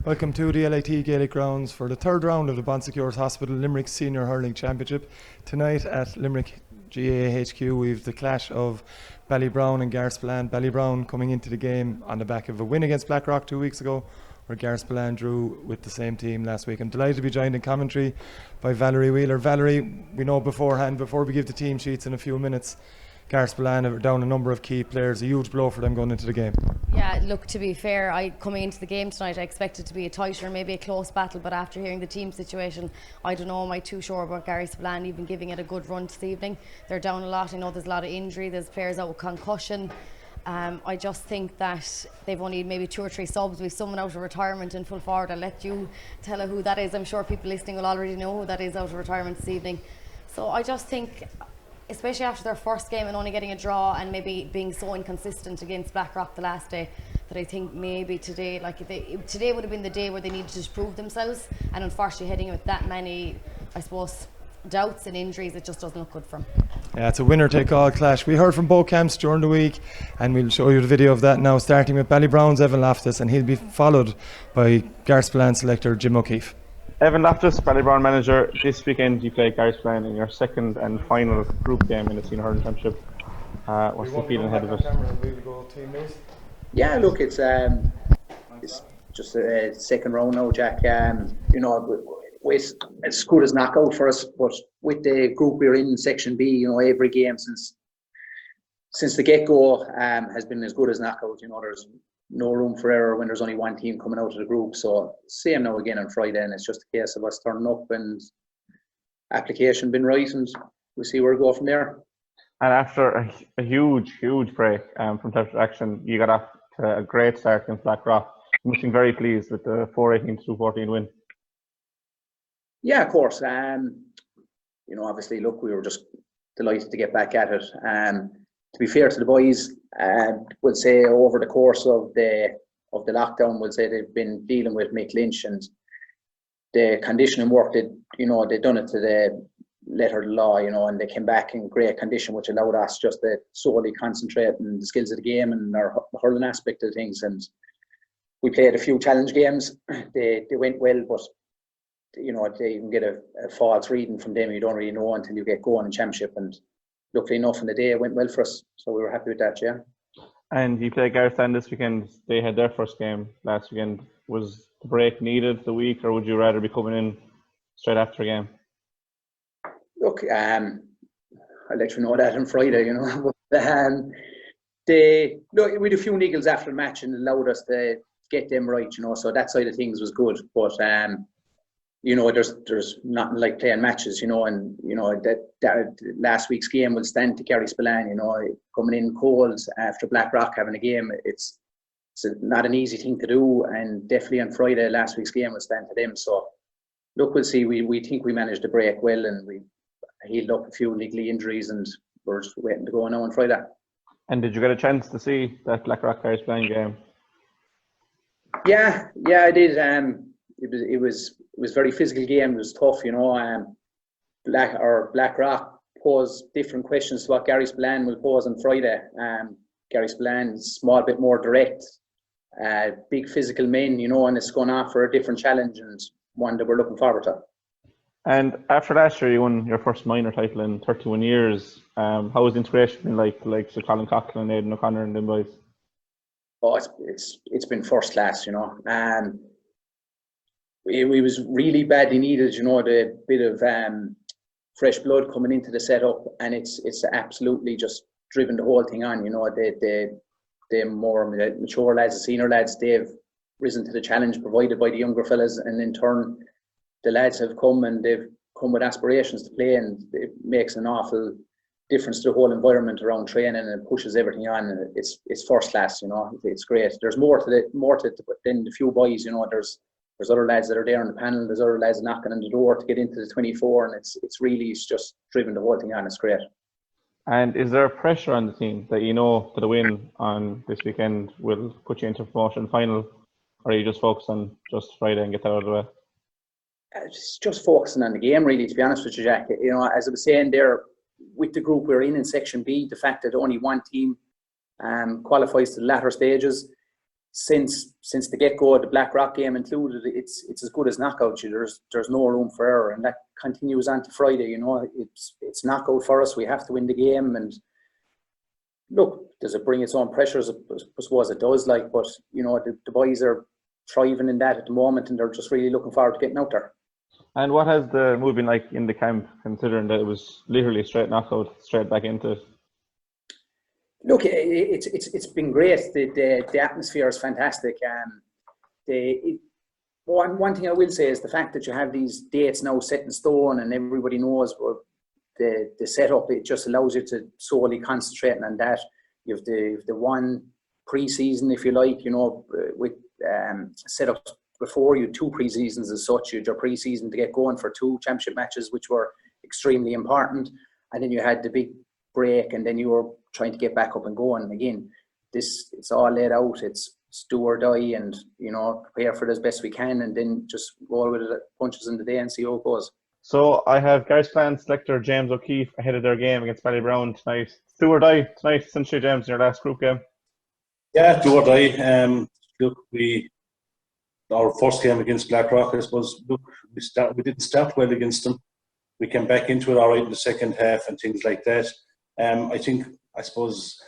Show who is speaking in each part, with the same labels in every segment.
Speaker 1: Welcome to the LIT Gaelic Grounds for the third round of the Bon Secours Hospital Limerick Senior Hurling Championship. Tonight at Limerick GAHQ we've the clash of Ballybrown and Garryspillane. Ballybrown coming into the game on the back of a win against Blackrock 2 weeks ago, where Garryspillane drew with the same team last week. I'm delighted to be joined in commentary by Valerie Wheeler. Valerie, we know beforehand, before we give the team sheets in a few minutes, Garryspillane are down a number of key players, a huge blow for them going into the game.
Speaker 2: Yeah, look, to be fair, coming into the game tonight, I expected to be a tighter, maybe a close battle, but after hearing the team situation, I don't know, am I too sure about Garryspillane even giving it a good run this evening? They're down a lot. I know there's a lot of injury, there's players out with concussion. I just think that they've only maybe 2 or 3 subs. We've someone out of retirement in full forward. I'll let you tell her who that is. I'm sure people listening will already know who that is out of retirement this evening. So I just think, especially after their first game and only getting a draw and maybe being so inconsistent against Blackrock the last day, that I think maybe today, today would have been the day where they needed to prove themselves, and unfortunately heading with that many, I suppose, doubts and injuries, it just doesn't look good for them.
Speaker 1: Yeah, it's a winner-take-all clash. We heard from both camps during the week, and we'll show you the video of that now, starting with Ballybrown's Evan Loftus, and he'll be followed by Garryspillane selector Jim O'Keefe.
Speaker 3: Evan Loftus, Ballybrown manager. This weekend you play Garryspillane in your second and final group game in the Senior Hurling Championship. What's the feeling ahead of it?
Speaker 4: Yeah, look, it's just a second round now, Jack. You know, it's as good as knockout for us, but with the group we're in Section B, you know, every game since the get-go has been as good as knockout. You know, there's no room for error when there's only one team coming out of the group. So same now again on Friday, and it's just a case of us turning up and application been right, and we'll see where we go from there.
Speaker 3: And after a huge break from touch action, you got off to a great start against Blackrock. You must be very pleased with the 4-18-2-14 win.
Speaker 4: Yeah, of course. You know, obviously, look, we were just delighted to get back at it. To be fair to the boys, we'll say over the course of the lockdown, we'll say they've been dealing with Mick Lynch and the conditioning work. They've done it to the letter of the law, you know, and they came back in great condition, which allowed us just to solely concentrate on the skills of the game and our hurling aspect of things. And we played a few challenge games. They went well, but you know, they even get a false reading from them. You don't really know until you get going in championship. And luckily enough, in the day, it went well for us, so we were happy with that. Yeah.
Speaker 3: And you played Garryspillane this weekend. They had their first game last weekend. Was the break needed the week, or would you rather be coming in straight after a game?
Speaker 4: Look, I'll let you know that on Friday, you know. But, we had a few niggles after the match and allowed us to get them right, you know. So that side of things was good. But you know, there's nothing like playing matches, you know, and you know that last week's game will stand to Garryspillane, you know, coming in cold after Blackrock having a game. It's not an easy thing to do, and definitely on Friday last week's game will stand to them. So look, we'll see. We think we managed to break well, and we healed up a few niggly injuries, and we're just waiting to go now on Friday.
Speaker 3: And did you get a chance to see that Blackrock Garryspillane game?
Speaker 4: Yeah, I did. It was a very physical game. It was tough, you know. Blackrock posed different questions to what Garryspillane will pose on Friday. Garryspillane's a small bit more direct, big physical men, you know, and it's going off for a different challenge and one that we're looking forward to.
Speaker 3: And after last year, you won your first minor title in 31 years. How was the integration been like Sir Colin Coughlin and Aidan O'Connor and them boys?
Speaker 4: Oh, it's been first class, you know. We was really badly needed, you know, the bit of fresh blood coming into the setup, and it's absolutely just driven the whole thing on, you know. The more mature lads, the senior lads, they've risen to the challenge provided by the younger fellas, and in turn the lads have come and they've come with aspirations to play, and it makes an awful difference to the whole environment around training, and it pushes everything on, and it's first class, you know. It's great. There's more to than the few boys, you know. There's other lads that are there on the panel. There's other lads knocking on the door to get into the 24, and it's just driven the whole thing on. It's great.
Speaker 3: And is there pressure on the team that you know that a win on this weekend will put you into promotion final, or are you just focused on just Friday and get that out of the way?
Speaker 4: It's just focusing on the game, really, to be honest with you, Jack. You know, as I was saying there, with the group we're in Section B, the fact that only one team qualifies to the latter stages, since the get-go, the Blackrock game included, it's as good as knockout. There's no room for error, and that continues on to Friday. You know, it's knockout for us. We have to win the game, and look, does it bring its own pressures? I suppose it does. But you know, the boys are thriving in that at the moment, and they're just really looking forward to getting out there.
Speaker 3: And what has the mood been like in the camp, considering that it was literally straight knockout, straight back into it?
Speaker 4: Look, it's been great. The atmosphere is fantastic. One thing I will say is the fact that you have these dates now set in stone and everybody knows the setup. It just allows you to solely concentrate on that. You have the one pre-season, if you like, you know, with set up before you 2 pre-seasons as such. You had your pre-season to get going for 2 championship matches, which were extremely important, and then you had the big break, and then you were trying to get back up and going. And again, it's all laid out. It's do or die, and you know, prepare for it as best we can, and then just roll with it, punches in the day, and see how it goes.
Speaker 3: So I have Garryspillane selector James O'Keefe ahead of their game against Ballybrown tonight. Do or die tonight, essentially, James, in your last group game.
Speaker 5: Yeah, do or die. Look, our first game against Blackrock, I suppose. Look, we didn't start well against them. We came back into it all right in the second half and things like that. I suppose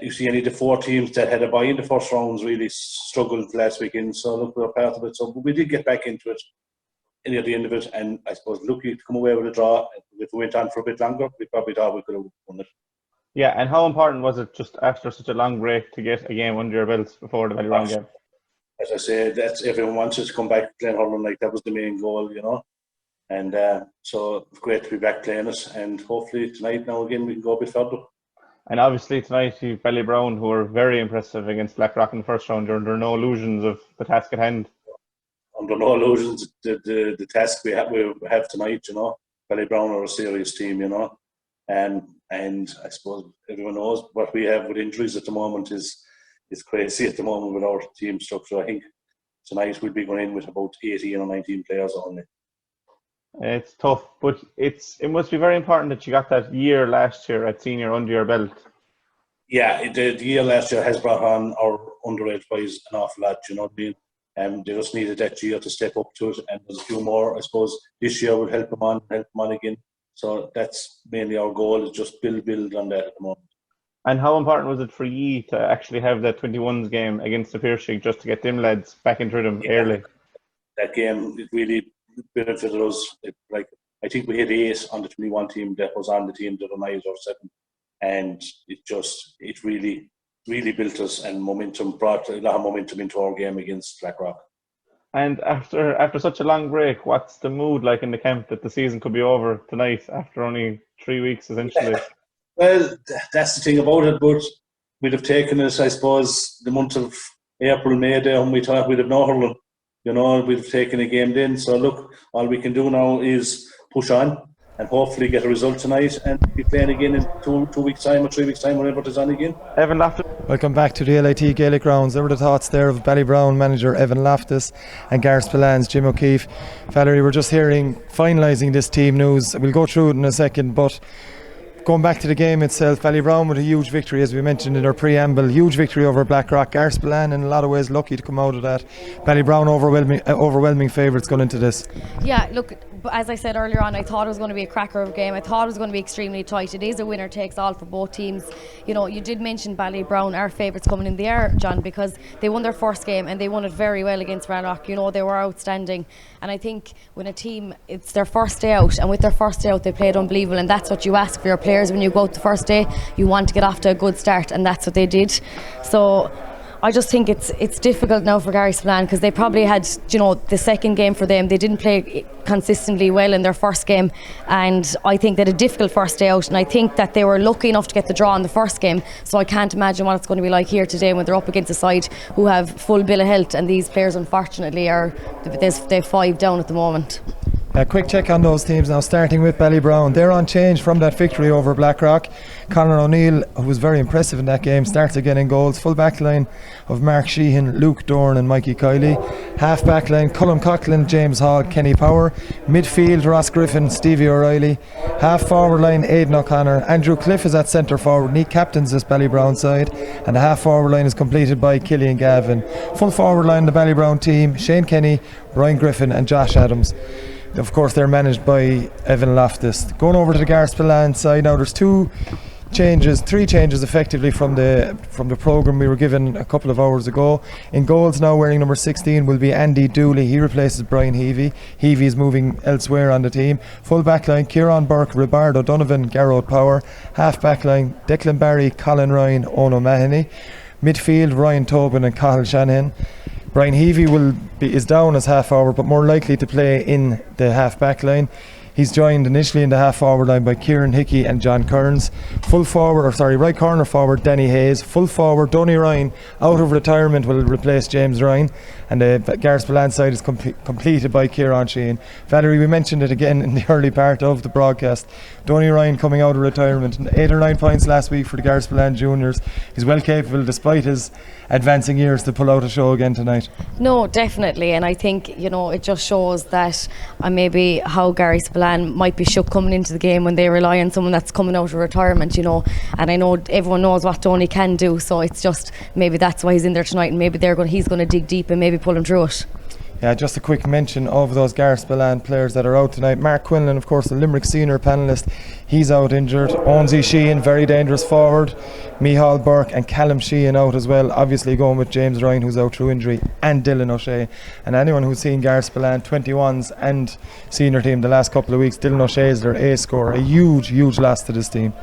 Speaker 5: you see any of the 4 teams that had a bye in the first rounds really struggled last weekend. So look, we're part of it. So we did get back into it at the end of it, and I suppose lucky to come away with a draw. If we went on for a bit longer, we probably thought we could have won it.
Speaker 3: Yeah, and how important was it just after such a long break to get a game under your belts before the Ballybrown game?
Speaker 5: As I say, that's everyone wants us to come back playing hurling. Like, that was the main goal, you know. And so it's great to be back playing it, and hopefully tonight now again we can go a bit further.
Speaker 3: And obviously tonight you have Ballybrown, who are very impressive against Blackrock in the first round. You're under no illusions of the task at hand.
Speaker 5: Under no illusions, the task we have tonight, you know. Ballybrown are a serious team, you know. And I suppose everyone knows what we have with injuries at the moment is crazy at the moment with our team structure. I think tonight we'll be going in with about 18 or 19 players only.
Speaker 3: It's tough, but it must be very important that you got that year last year at senior under your belt.
Speaker 5: Yeah, the year last year has brought on our underage boys an awful lot, you know what I mean? They just needed that year to step up to it, and there's a few more, I suppose, this year will help them on again. So that's mainly our goal, is just build on that at the moment.
Speaker 3: And how important was it for you to actually have that 21s game against the Piercing just to get them lads back into them early? That
Speaker 5: game, it really benefited us. I think we hit 8 on the 21 team that was on the team the other night, or 7, and it really built us, and brought a lot of momentum into our game against Blackrock. And after such a long break, what's the mood like in the camp that the season could be over tonight after only 3 weeks essentially? Well, that's the thing about it, but we'd have taken it, I suppose, the month of April, May there, when we thought we'd have no hurling. You know, we'd have taken a game then. So look, all we can do now is push on and hopefully get a result tonight and be playing again in 2 weeks' time or 3 weeks' time, whenever it is on again.
Speaker 3: Evan Loftus.
Speaker 1: Welcome back to the LIT Gaelic Grounds. There were the thoughts there of Ballybrown manager Evan Loftus and Garryspillane's Jim O'Keefe. Valerie, we're just finalising this team news. We'll go through it in a second, but going back to the game itself, Ballybrown with a huge victory, as we mentioned in our preamble, huge victory over Blackrock. Garryspillane in a lot of ways lucky to come out of that. Ballybrown overwhelming favourites going into this.
Speaker 2: Yeah, look, as I said earlier on, I thought it was going to be a cracker of a game. I thought it was going to be extremely tight. It is a winner takes all for both teams. You know, you did mention Ballybrown, our favourites coming in the air, John, because they won their first game and they won it very well against Blackrock. You know, they were outstanding. And I think when a team, it's their first day out, and with their first day out they played unbelievable, and that's what you ask for your players when you go out the first day. You want to get off to a good start, and that's what they did. So I just think it's difficult now for Garryspillane, because they probably had, you know, the second game for them. They didn't play consistently well in their first game, and I think they had a difficult first day out, and I think that they were lucky enough to get the draw in the first game. So I can't imagine what it's going to be like here today when they're up against a side who have full bill of health, and these players unfortunately they've 5 down at the moment.
Speaker 1: A quick check on those teams now, starting with Ballybrown. They're on change from that victory over Blackrock. Conor O'Neill, who was very impressive in that game, starts again in goals. Full back line of Mark Sheehan, Luke Dorn and Mikey Kiley. Half back line, Cullum Coughlin, James Hall, Kenny Power. Midfield, Ross Griffin, Stevie O'Reilly. Half forward line, Aidan O'Connor. Andrew Cliff is at centre forward, and he captains this Ballybrown side. And the half forward line is completed by Killian Gavin. Full forward line, the Ballybrown team, Shane Kenny, Brian Griffin and Josh Adams. Of course, they're managed by Evan Loftus. Going over to the Garryspillane side now, there's three changes effectively from the programme we were given a couple of hours ago. In goals now, wearing number 16 will be Andy Dooley. He replaces Brian Heavey. Heavey is moving elsewhere on the team. Full back line, Kieran Burke, Ribardo Donovan, Garrod Power. Half back line, Declan Barry, Colin Ryan, Ono Mahoney. Midfield, Ryan Tobin and Cathal Shanahan. Brian Heavey is down as half forward, but more likely to play in the half back line. He's joined initially in the half forward line by Kieran Hickey and John Kearns. Right corner forward Danny Hayes. Full forward Donny Ryan, out of retirement, will replace James Ryan. And the Garryspillane side is completed by Kieran Sheehan. Valerie, we mentioned it again in the early part of the broadcast. Donny Ryan coming out of retirement, 8 or 9 points last week for the Garryspillane juniors. He's well capable, despite his advancing years, to pull out a show again tonight.
Speaker 2: No, definitely, and I think it just shows that maybe how Garryspillane might be shook coming into the game when they rely on someone that's coming out of retirement, and I know everyone knows what Donny can do, so it's just maybe that's why he's in there tonight, and maybe he's going to dig deep and maybe pull him through it.
Speaker 1: Yeah, just a quick mention of those Garryspillane players that are out tonight. Mark Quinlan, of course, the Limerick senior panellist, he's out injured. Ownsy Sheehan, very dangerous forward. Mihal Burke and Callum Sheehan out as well. Obviously going with James Ryan, who's out through injury, and Dylan O'Shea. And anyone who's seen Garryspillane 21s and senior team the last couple of weeks, Dylan O'Shea is their ace scorer. A huge loss to this team.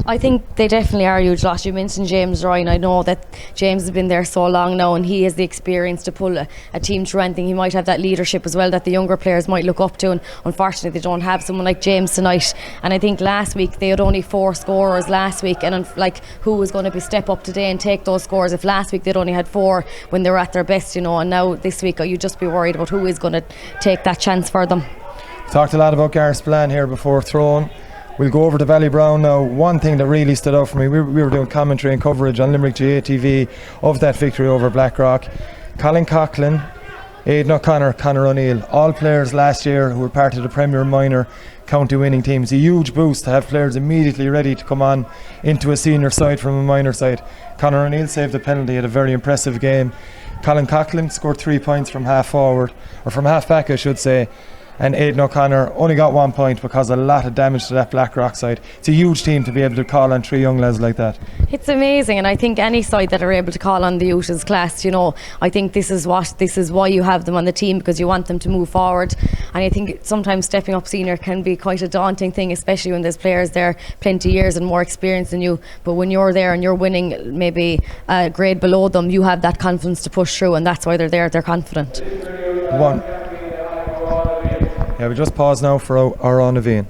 Speaker 2: I think they definitely are a huge loss. You mentioned James Ryan. I know that James has been there so long now, and he has the experience to pull a team through anything. He might have that leadership as well that the younger players might look up to, and unfortunately they don't have someone like James tonight. And I think last week they had only 4 scorers last week, and who was going to step up today and take those scores if last week they'd only had 4 when they were at their best, and now this week you'd just be worried about who is going to take that chance for them.
Speaker 1: Talked a lot about Garryspillane here before throwing. We'll go over to Ballybrown now. One thing that really stood out for me, we were doing commentary and coverage on Limerick GA TV of that victory over Blackrock. Colin Coughlin, Aidan O'Connor, Conor O'Neill, all players last year who were part of the Premier Minor county winning team. It's a huge boost to have players immediately ready to come on into a senior side from a minor side. Conor O'Neill saved a penalty, had a very impressive game. Colin Coughlin scored 3 points from half forward, or from half back I should say. And Aidan O'Connor only got 1 point because a lot of damage to that Blackrock side. It's a huge team to be able to call on 3 young lads like that.
Speaker 2: It's amazing, and I think any side that are able to call on the youth is class. I think this is why you have them on the team, because you want them to move forward. And I think sometimes stepping up senior can be quite a daunting thing, especially when there's players there plenty years and more experience than you. But when you're there and you're winning maybe a grade below them, you have that confidence to push through, and that's why they're there. They're confident.
Speaker 1: Yeah, we just pause now for our own event.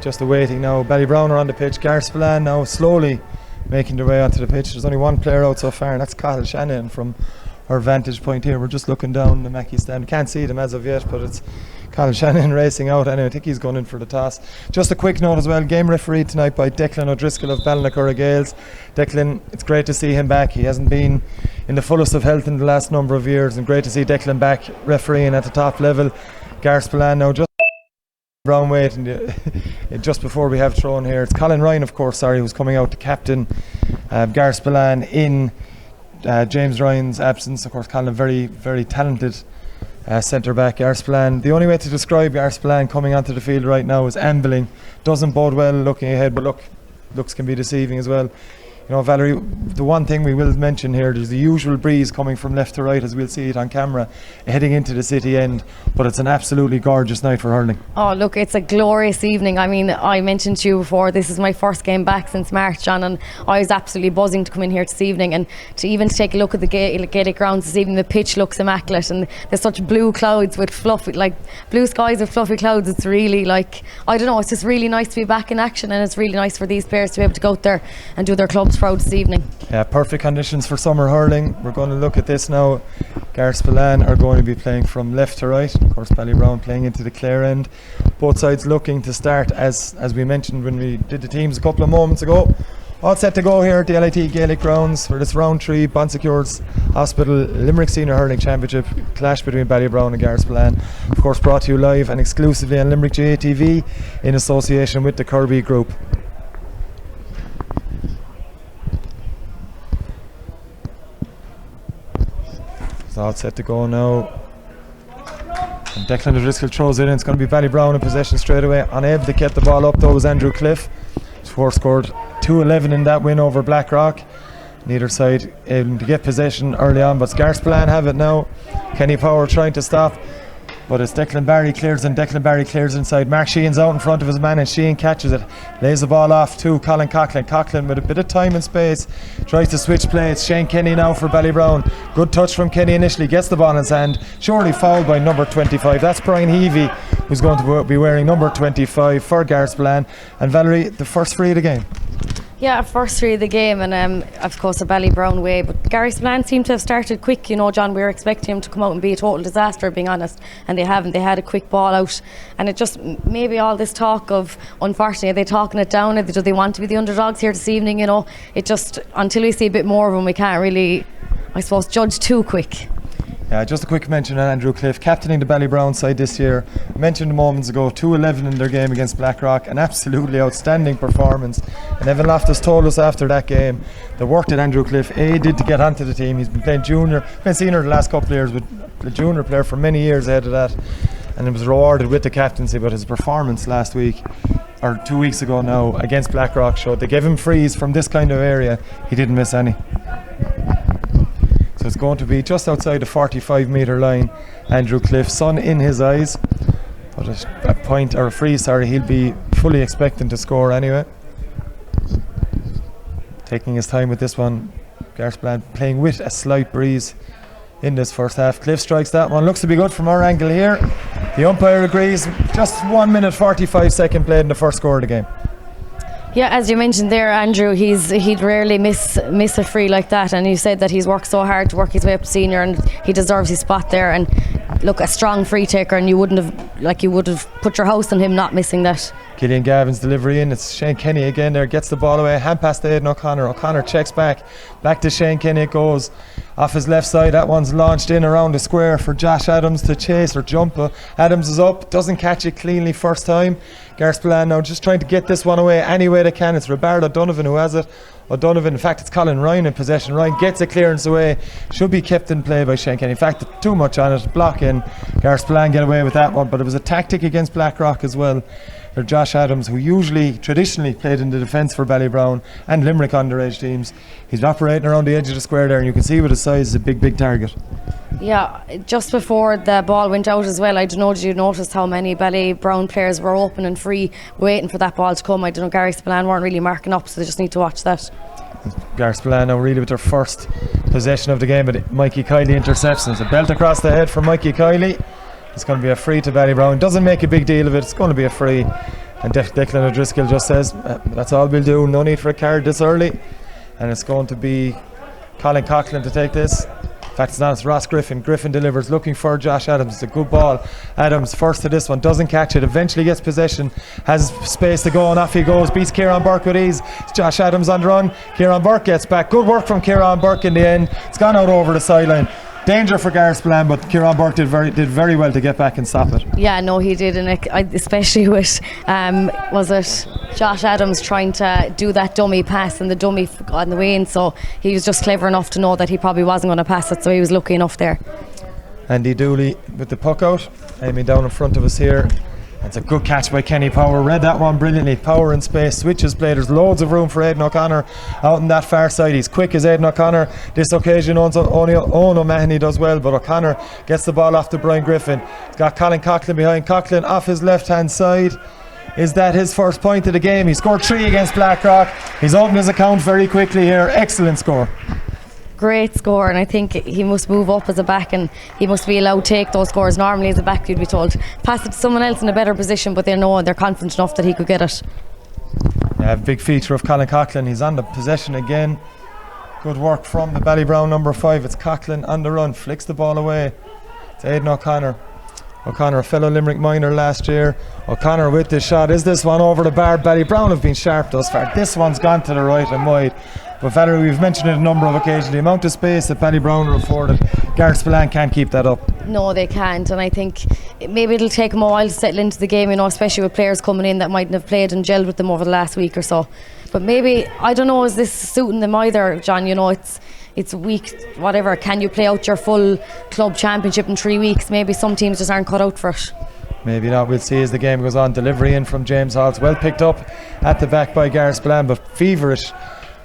Speaker 1: Just awaiting now. Ballybrown are on the pitch. Garryspillane now slowly making their way onto the pitch. There's only one player out so far, and that's Cathal Shanahan from our vantage point here. We're just looking down the Mackey stand. Can't see them as of yet, but it's Colin Shannon racing out anyway. I think he's going in for the toss. Just a quick note as well, game referee tonight by Declan O'Driscoll of Ballinacurra Gales. Declan, it's great to see him back. He hasn't been in the fullest of health in the last number of years, and great to see Declan back refereeing at the top level. Garryspillane now just Brown weight, and just before we have thrown here, it's Colin Ryan, of course, who's coming out to captain Garryspillane in James Ryan's absence. Of course, Colin, very, very talented centre back. Garryspillane, the only way to describe Garryspillane coming onto the field right now is ambling. Doesn't bode well looking ahead, but looks can be deceiving as well. You know, Valerie, the one thing we will mention here, there's the usual breeze coming from left to right as we'll see it on camera heading into the city end, but it's an absolutely gorgeous night for hurling.
Speaker 2: Oh look, it's a glorious evening. I mean, I mentioned to you before, this is my first game back since March, John, and I was absolutely buzzing to come in here this evening and to even take a look at the Gaelic grounds this evening. The pitch looks immaculate and there's such blue clouds with fluffy, like blue skies with fluffy clouds. It's really like, I don't know, it's just really nice to be back in action, and it's really nice for these players to be able to go out there and do their clubs proud this evening.
Speaker 1: Yeah, perfect conditions for summer hurling. We're going to look at this now. Garryspillane are going to be playing from left to right. Of course, Ballybrown playing into the Clare end. Both sides looking to start as we mentioned when we did the teams a couple of moments ago. All set to go here at the LIT Gaelic grounds for this round 3 Bonsecours Hospital Limerick Senior Hurling Championship clash between Ballybrown and Garryspillane. Of course, brought to you live and exclusively on Limerick GA TV in association with the Kirby Group. It's all set to go now. And Declan O'Driscoll throws it in. It's going to be Ballybrown in possession straight away. Unable to get the ball up though was Andrew Cliff. Scored 2-11 in that win over Blackrock. Neither side able to get possession early on, but Garryspillane have it now. Kenny Power trying to stop, but it's Declan Barry clears, and Declan Barry clears inside. Mark Sheehan's out in front of his man, and Sheehan catches it, lays the ball off to Colin Coughlin. Coughlin with a bit of time and space tries to switch plays. Shane Kenny now for Ballybrown. Good touch from Kenny initially, gets the ball in his hand, surely fouled by number 25. That's Brian Heavey, who's going to be wearing number 25 for Garryspillane. And Valerie, the first free of the game.
Speaker 2: Yeah, first free of the game, and of course a Ballybrown way, but Garryspillane seemed to have started quick. You know, John, we were expecting him to come out and be a total disaster, being honest, and they haven't. They had a quick ball out, and it just, maybe all this talk of, unfortunately, are they talking it down? Do they want to be the underdogs here this evening? You know, it just, until we see a bit more of them, we can't really, I suppose, judge too quick.
Speaker 1: Yeah, just a quick mention on Andrew Cliff, captaining the Ballybrown side this year. Mentioned moments ago, 2-11 in their game against Blackrock, an absolutely outstanding performance. And Evan Loftus told us after that game the work that Andrew Cliff did to get onto the team. He's been playing senior the last couple of years, but a junior player for many years ahead of that, and it was rewarded with the captaincy. But his performance last week, or 2 weeks ago now, against Blackrock showed they gave him frees from this kind of area. He didn't miss any. So it's going to be just outside the 45-metre line. Andrew Cliff, sun in his eyes, but a point or a free, he'll be fully expecting to score anyway. Taking his time with this one. Garryspillane playing with a slight breeze in this first half. Cliff strikes that one, looks to be good from our angle here. The umpire agrees. Just 1 minute 45 second played in the first score of the game.
Speaker 2: Yeah, as you mentioned there, Andrew, he'd rarely miss a free like that, and you said that he's worked so hard to work his way up to senior, and he deserves his spot there. And look, a strong free taker, and you would have put your house on him not missing that. Killian Gavin's delivery in. It's Shane Kenny again there, gets the ball away, hand pass to Aidan O'Connor. O'Connor checks back to Shane Kenny. It goes off his left side. That one's launched in around the square for Josh Adams to chase or jump. Adams is up, doesn't catch it cleanly first time. Garryspillane now just trying to get this one away any way they can. It's Roberto O'Donovan who has it. O'Donovan, in fact it's Colin Ryan in possession. Ryan gets a clearance away, should be kept in play by Shane Kenny. In fact, too much on it, block in. Garryspillane get away with that one, but it was a tactic against Blackrock as well. For Josh Adams, who traditionally played in the defence for Ballybrown and Limerick underage teams, he's operating around the edge of the square there, and you can see with his size, is a big target. Yeah, just before the ball went out as well, I don't know, did you notice how many Ballybrown players were open and free waiting for that ball to come? I don't know, Garryspillane weren't really marking up, so they just need to watch that. Garryspillane now really with their first possession of the game, but Mikey Kiley intercepts. There's a belt across the head from Mikey Kiley. It's going to be a free to Ballybrown. Doesn't make a big deal of it, it's going to be a free. And Declan O'Driscoll just says, that's all we'll do, no need for a card this early. And it's going to be Colin Coughlin to take this.
Speaker 1: fact, it's not, it's Ross Griffin. Griffin delivers, looking for Josh Adams. It's a good ball. Adams first to this one, doesn't catch it, eventually gets possession, has space to go, and off he goes, beats Kieran Burke with ease. It's Josh Adams on the run. Kieran Burke gets back. Good work from Kieran Burke in the end. It's gone out over the sideline. Danger for Garryspillane, but Kieran Burke did very well to get back and stop it.
Speaker 2: Yeah, no, he did, and especially with was it Josh Adams trying to do that dummy pass, and the dummy on the way in, so he was just clever enough to know that he probably wasn't going to pass it, so he was lucky enough there.
Speaker 1: Andy Dooley with the puck out, aiming down in front of us here. It's a good catch by Kenny Power. Read that one brilliantly. Power in space, switches play. There's loads of room for Aidan O'Connor out on that far side. He's quick as Aidan O'Connor. This occasion only Owen O'Mahony does well, but O'Connor gets the ball off to Brian Griffin. He's got Colin Coughlin behind. Coughlin off his left hand side. Is that his first point of the game? He scored 3 against Blackrock. He's opened his account very quickly here. Excellent score.
Speaker 2: Great score, and I think he must move up as a back, and he must be allowed to take those scores. Normally as a back you'd be told pass it to someone else in a better position, but they know they're confident enough that he could get it.
Speaker 1: Yeah, big feature of Colin Coughlin. He's on the possession again. Good work from the Ballybrown number 5. It's Coughlin on the run, flicks the ball away. It's Aidan O'Connor. O'Connor, a fellow Limerick minor last year. O'Connor with this shot. Is this one over the bar? Ballybrown have been sharp thus far. This one's gone to the right and wide. But Valerie, we've mentioned it a number of occasions, the amount of space that Ballybrown are afforded, Garryspillane can't keep that up.
Speaker 2: No, they can't, and I think maybe it'll take them a while to settle into the game, especially with players coming in that mightn't have played and gelled with them over the last week or so. But maybe, I don't know, is this suiting them either, John? It's week, whatever, can you play out your full club championship in 3 weeks? Maybe some teams just aren't cut out for it.
Speaker 1: Maybe not, we'll see as the game goes on. Delivery in from James Hall, well picked up at the back by Garryspillane, but feverish,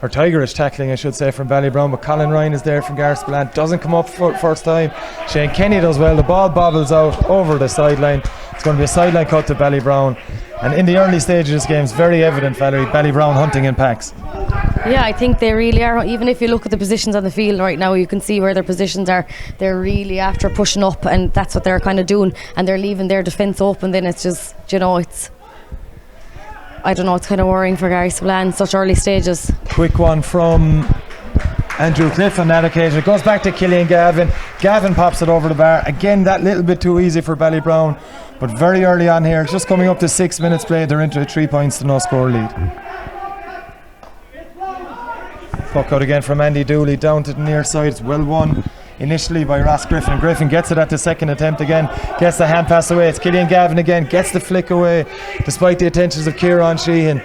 Speaker 1: or tigerish tackling I should say, from Ballybrown. But Colin Ryan is there from Garryspillane, doesn't come up for first time. Shane Kenny does well, the ball bobbles out over the sideline. It's going to be a sideline cut to Ballybrown, and in the early stage of this game it's very evident, Valerie, Ballybrown hunting in packs.
Speaker 2: Yeah, I think they really are. Even if you look at the positions on the field right now, you can see where their positions are. They're really after pushing up, and that's what they're kind of doing, and they're leaving their defence open. Then it's just, it's I don't know, it's kind of worrying for Garryspillane, such early stages. Quick
Speaker 1: one from Andrew Cliff on that occasion. It goes back to Killian Gavin. Gavin pops it over the bar. Again, that little bit too easy for Ballybrown, but very early on here, it's just coming up to 6 minutes played, they're into a 3 points to no score lead. Puck out again from Andy Dooley down to the near side. It's well won initially by Ross Griffin. Griffin gets it at the second attempt again, gets the hand pass away. It's Killian Gavin again, gets the flick away despite the attentions of Kieran Sheehan.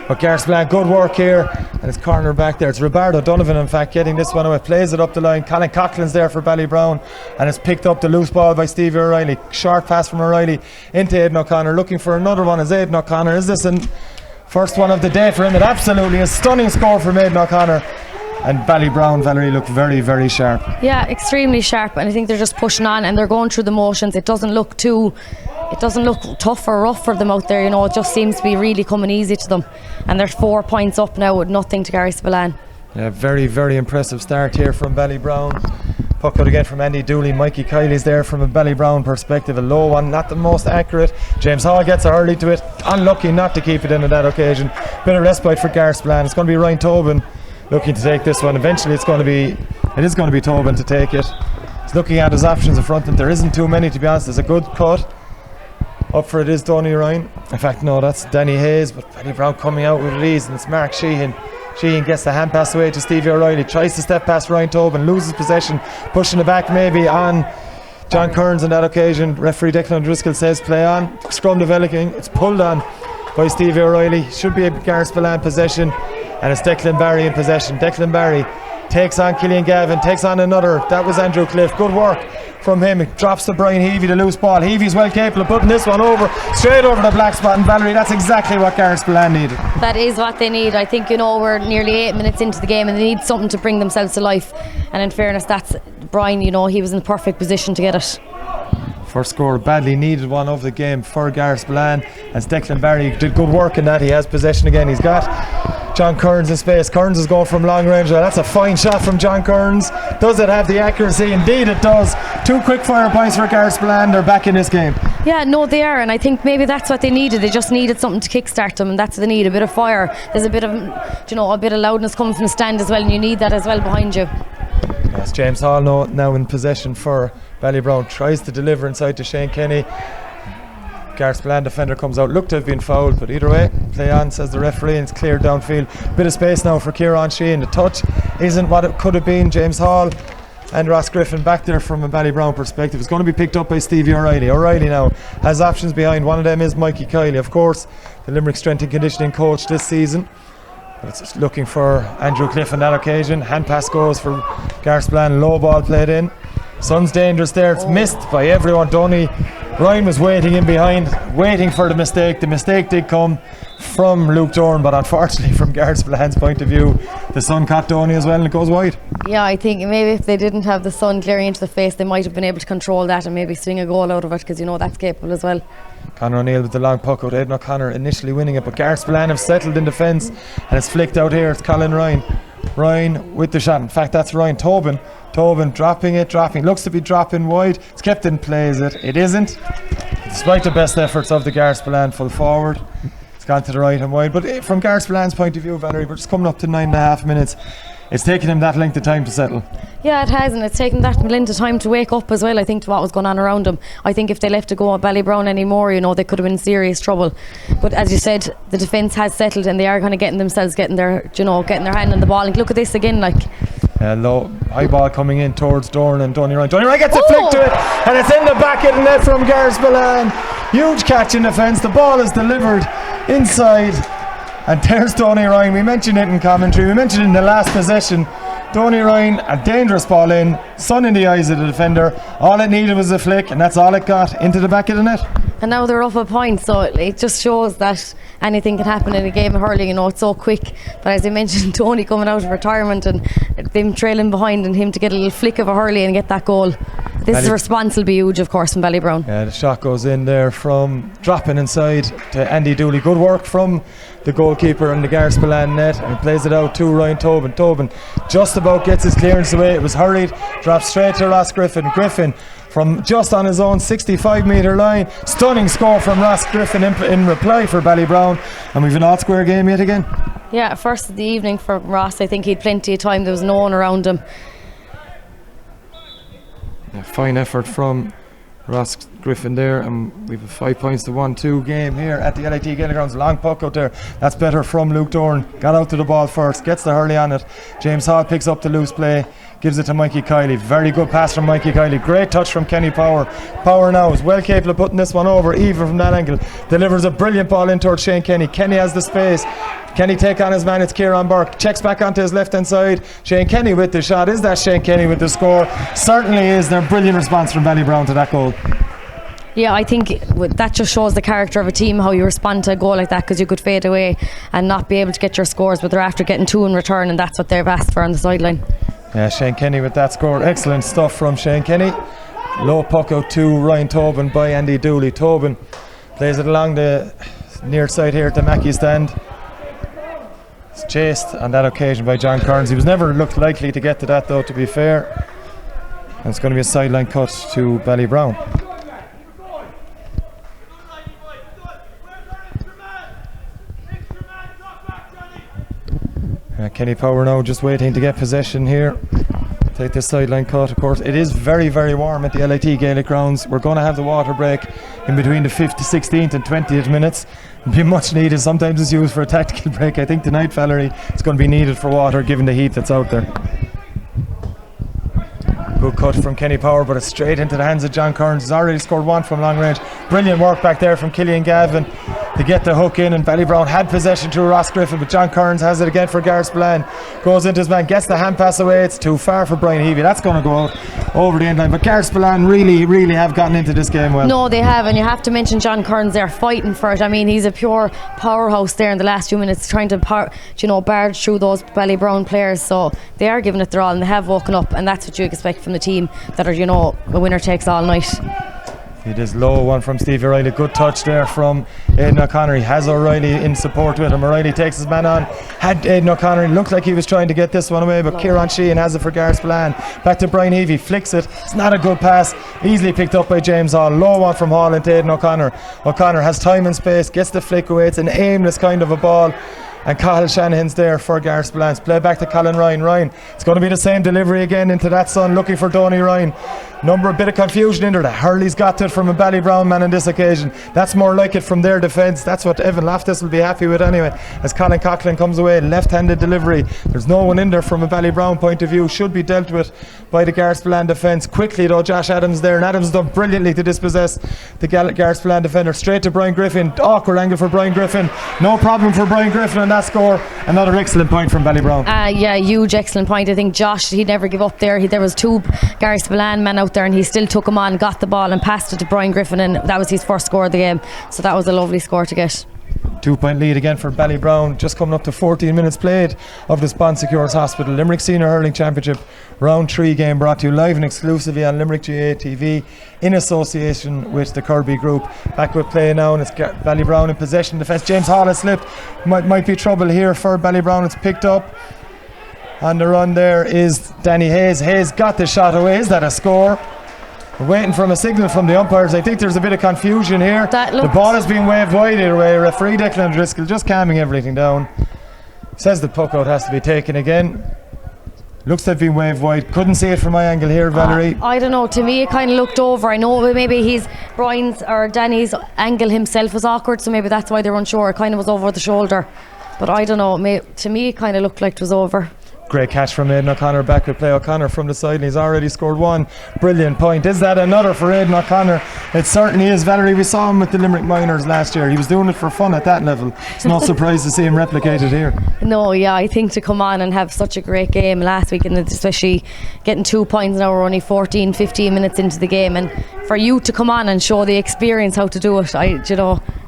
Speaker 1: But Garryspillane, good work here, and it's corner back there. It's Roberto Donovan in fact getting this one away, plays it up the line. Colin Coughlin's there for Ballybrown, and it's picked up the loose ball by Stevie O'Reilly. Short pass from O'Reilly into Aidan O'Connor, looking for another one as Aidan O'Connor. Is this an first one of the day for him? It absolutely a stunning score from Aidan O'Connor. And Ballybrown, Valerie, look very, very sharp.
Speaker 2: Yeah, extremely sharp, and I think they're just pushing on and they're going through the motions. It doesn't look tough or rough for them out there, it just seems to be really coming easy to them. And they're 4 points up now with nothing to Garryspillane.
Speaker 1: Yeah, very, very impressive start here from Ballybrown. Puck out again from Andy Dooley. Mikey Kiley's there from a Ballybrown perspective. A low one, not the most accurate. James Hall gets early to it. Unlucky not to keep it in on that occasion. Bit of respite for Garryspillane. It's going to be Ryan Tobin looking to take this one. Eventually it is going to be Tobin to take it. He's looking at his options in front of him. There isn't too many, to be honest. There's a good cut. Up for it is Donny Ryan. In fact, no, that's Danny Hayes, but Ballybrown coming out with ease, and it's Mark Sheehan. Sheehan gets the hand pass away to Stevie O'Reilly, tries to step past Ryan Tobin, loses possession, pushing it back maybe on John Kearns on that occasion. Referee Declan Driscoll says play on. Scrum developing, it's pulled on by Stevie O'Reilly. Should be a Garryspillane possession, and it's Declan Barry in possession. Declan Barry takes on Killian Gavin, takes on another. That was Andrew Cliff. Good work from him. It drops to Brian Heavey, the loose ball. Heavey's well capable of putting this one over, straight over the black spot. And Valerie, that's exactly what Garryspillane needed.
Speaker 2: That is what they need. I think, we're nearly 8 minutes into the game and they need something to bring themselves to life. And in fairness, that's Brian, he was in the perfect position to get it.
Speaker 1: First score, badly needed one of the game for Garryspillane, as Declan Barry did good work in that. He has possession again. He's got John Kearns in space. Kearns is going from long range. That's a fine shot from John Kearns. Does it have the accuracy? Indeed it does. 2 quick fire points for Garryspillane. They're back in this game.
Speaker 2: Yeah, no, they are, and I think maybe that's what they needed. They just needed something to kickstart them, and that's what they need, a bit of fire. There's a bit of, a bit of loudness coming from the stand as well, and you need that as well behind you.
Speaker 1: Yes, James Hall now in possession for Ballybrown. Tries to deliver inside to Shane Kenny. Garryspillane defender comes out. Looked to have been fouled, but either way, play on, says the referee, and it's cleared downfield. Bit of space now for Kieran Sheehan. The touch isn't what it could have been. James Hall and Ross Griffin back there from a Ballybrown perspective. It's going to be picked up by Stevie O'Reilly. O'Reilly now has options behind. One of them is Mikey Kiley, of course, the Limerick strength and conditioning coach this season. But it's looking for Andrew Cliff on that occasion. Hand pass goes for Garryspillane. Low ball played in. Sun's dangerous there. It's missed by everyone. Donny Ryan was waiting in behind, waiting for the mistake. The mistake did come from Luke Dorn, but unfortunately from Garryspillane's point of view, the sun caught Donny as well and it goes wide.
Speaker 2: Yeah, I think maybe if they didn't have the sun glaring into the face, they might have been able to control that and maybe swing a goal out of it, because you know that's capable as well.
Speaker 1: Conor O'Neill with the long puck out. Aidan O'Connor initially winning it, but Garryspillane have settled in defence and it's flicked out here. It's Colin Ryan. Ryan with the shot. In fact, that's Ryan Tobin. Tobin dropping. Looks to be dropping wide. It's kept in play, is it? It isn't. Despite the best efforts of the Garryspillane full forward, it's gone to the right and wide. But from Garryspillane's point of view, Valerie, we're just coming up to 9.5 minutes. It's taken him that length of time to settle.
Speaker 2: Yeah, it has, and it's taken that length of time to wake up as well, I think, to what was going on around him. I think if they left to go at Ballybrown anymore, you know, they could have been in serious trouble. But as you said, the defence has settled and they are kind of getting their hand on the ball. And look at this again, like.
Speaker 1: Low high ball coming in towards Dorn and Donny Ryan. Donny Ryan gets a flick to it, and it's in the back of the net from Garryspillane. Huge catch in defence. The ball is delivered inside. And there's Donny Ryan. We mentioned it in commentary. We mentioned it in the last possession. Donny Ryan, a dangerous ball in. Sun in the eyes of the defender. All it needed was a flick, and that's all it got, into the back of the net.
Speaker 2: And now they're up a point, so it just shows that anything can happen in a game of hurling. You know, it's so quick. But as I mentioned, Tony coming out of retirement and them trailing behind, and him to get a little flick of a hurley and get that goal. This response will be huge, of course, from Ballybrown.
Speaker 1: Yeah, the shot goes in there from dropping inside to Andy Dooley. Good work from the goalkeeper in the Garryspillane net, and he plays it out to Ryan Tobin. Tobin just about gets his clearance away. It was hurried, drops straight to Ross Griffin. Griffin from just on his own 65 metre line. Stunning score from Ross Griffin in reply for Ballybrown, and we've an all square game yet again.
Speaker 2: Yeah, first of the evening for Ross. I think he had plenty of time. There was no one around him.
Speaker 1: A fine effort from Ross Griffin there, and we've a 5 points to 1-2 game here at the LIT Gaelic Grounds. Long puck out there, that's better from Luke Dorn. Got out to the ball first, gets the hurley on it. James Hall picks up the loose play, gives it to Mikey Kiley. Very good pass from Mikey Kiley. Great touch from Kenny Power. Power now is well capable of putting this one over, even from that angle. Delivers a brilliant ball in towards Shane Kenny. Kenny has the space. Can he take on his man? It's Kieran Burke. Checks back onto his left hand side. Shane Kenny with the shot. Is that Shane Kenny with the score? Certainly is. Their brilliant response from Ballybrown to that goal.
Speaker 2: Yeah, I think that just shows the character of a team, how you respond to a goal like that, because you could fade away and not be able to get your scores, but they're after getting two in return, and that's what they've asked for on the sideline.
Speaker 1: Yeah, Shane Kenny with that score. Excellent stuff from Shane Kenny. Low puck out to Ryan Tobin by Andy Dooley. Tobin plays it along the near side here to Mackey's stand. It's chased on that occasion by John Kearns. He was never looked likely to get to that, though, to be fair. And it's going to be a sideline cut to Ballybrown. Kenny Power now just waiting to get possession here. Take this sideline cut. Of course, it is very, very warm at the LIT Gaelic Grounds. We're going to have the water break in between the 16th and 20th minutes. It'll be much needed. Sometimes it's used for a tactical break. I think tonight, Valerie, it's going to be needed for water given the heat that's out there. Good cut from Kenny Power, but it's straight into the hands of John Kearns. He's already scored one from long range. Brilliant work back there from Killian Gavin to get the hook in, and Ballybrown had possession to Ross Griffin, but John Kearns has it again for Garryspillane. Goes into his man, gets the hand pass away. It's too far for Brian Heavey. That's going to go out over the end line, but Garryspillane really have gotten into this game well.
Speaker 2: No, they have, and you have to mention John Kearns there fighting for it. I mean, he's a pure powerhouse there in the last few minutes, trying to barge through those Ballybrown players. So they are giving it their all, and they have woken up, and that's what you expect from the team that are, a winner takes all night.
Speaker 1: It is low, one from Steve O'Reilly. Good touch there from Aidan O'Connor. He has O'Reilly in support with him. O'Reilly takes his man on. Had Aidan O'Connor, looked like he was trying to get this one away, but Kieran Sheehan has it for Garryspillane. Back to Brian Heavey, flicks it. It's not a good pass. Easily picked up by James Hall. Low one from Hall into Aidan O'Connor. O'Connor has time and space, gets the flick away. It's an aimless kind of a ball. And Cathal Shanahan's there for Garryspillane. Play back to Colin Ryan. Ryan, it's going to be the same delivery again into that son, looking for Donny Ryan. A bit of confusion in there. Hurley's got it from a Ballybrown man on this occasion. That's more like it from their defence. That's what Evan Loftus will be happy with anyway. As Colin Coughlin comes away, left-handed delivery. There's no one in there from a Ballybrown point of view. Should be dealt with by the Garryspillane defence. Quickly though, Josh Adams there, and Adams done brilliantly to dispossess the Garryspillane defender. Straight to Brian Griffin. Awkward angle for Brian Griffin. No problem for Brian Griffin on that score. Another excellent point from Ballybrown.
Speaker 2: Yeah, huge excellent point. I think Josh, he'd never give up there. There was two Garryspillane men out there and he still took him on, got the ball and passed it to Brian Griffin, and that was his first score of the game. So that was a lovely score to get.
Speaker 1: 2-point lead again for Ballybrown, just coming up to 14 minutes played of the Bon Secours Hospital Limerick Senior Hurling Championship Round 3 game, brought to you live and exclusively on Limerick GA TV in association with the Kirby Group. Back with play now, and it's Ballybrown in possession. Defence, James Hall has slipped, might be trouble here for Ballybrown. It's picked up. On the run there is Danny Hayes. Hayes got the shot away. Is that a score? We're waiting for a signal from the umpires. I think there's a bit of confusion here. The ball is being waved wide either way. Referee Declan Driscoll just calming everything down. Says the puck out has to be taken again. Looks like being waved wide. Couldn't see it from my angle here, Valerie.
Speaker 2: I don't know. To me, it kind of looked over. I know maybe Brian's or Danny's angle himself was awkward, so maybe that's why they're unsure. It kind of was over the shoulder. But I don't know. To me, it kind of looked like it was over.
Speaker 1: Great catch from Aidan O'Connor. Back with play. O'Connor from the side, and he's already scored one. Brilliant point. Is that another for Aidan O'Connor? It certainly is, Valerie. We saw him with the Limerick Minors last year. He was doing it for fun at that level. It's not surprised to see him replicated here.
Speaker 2: No, yeah, I think to come on and have such a great game last week, and especially getting 2 points now, we're only 15 minutes into the game, and for you to come on and show the experience how to do it,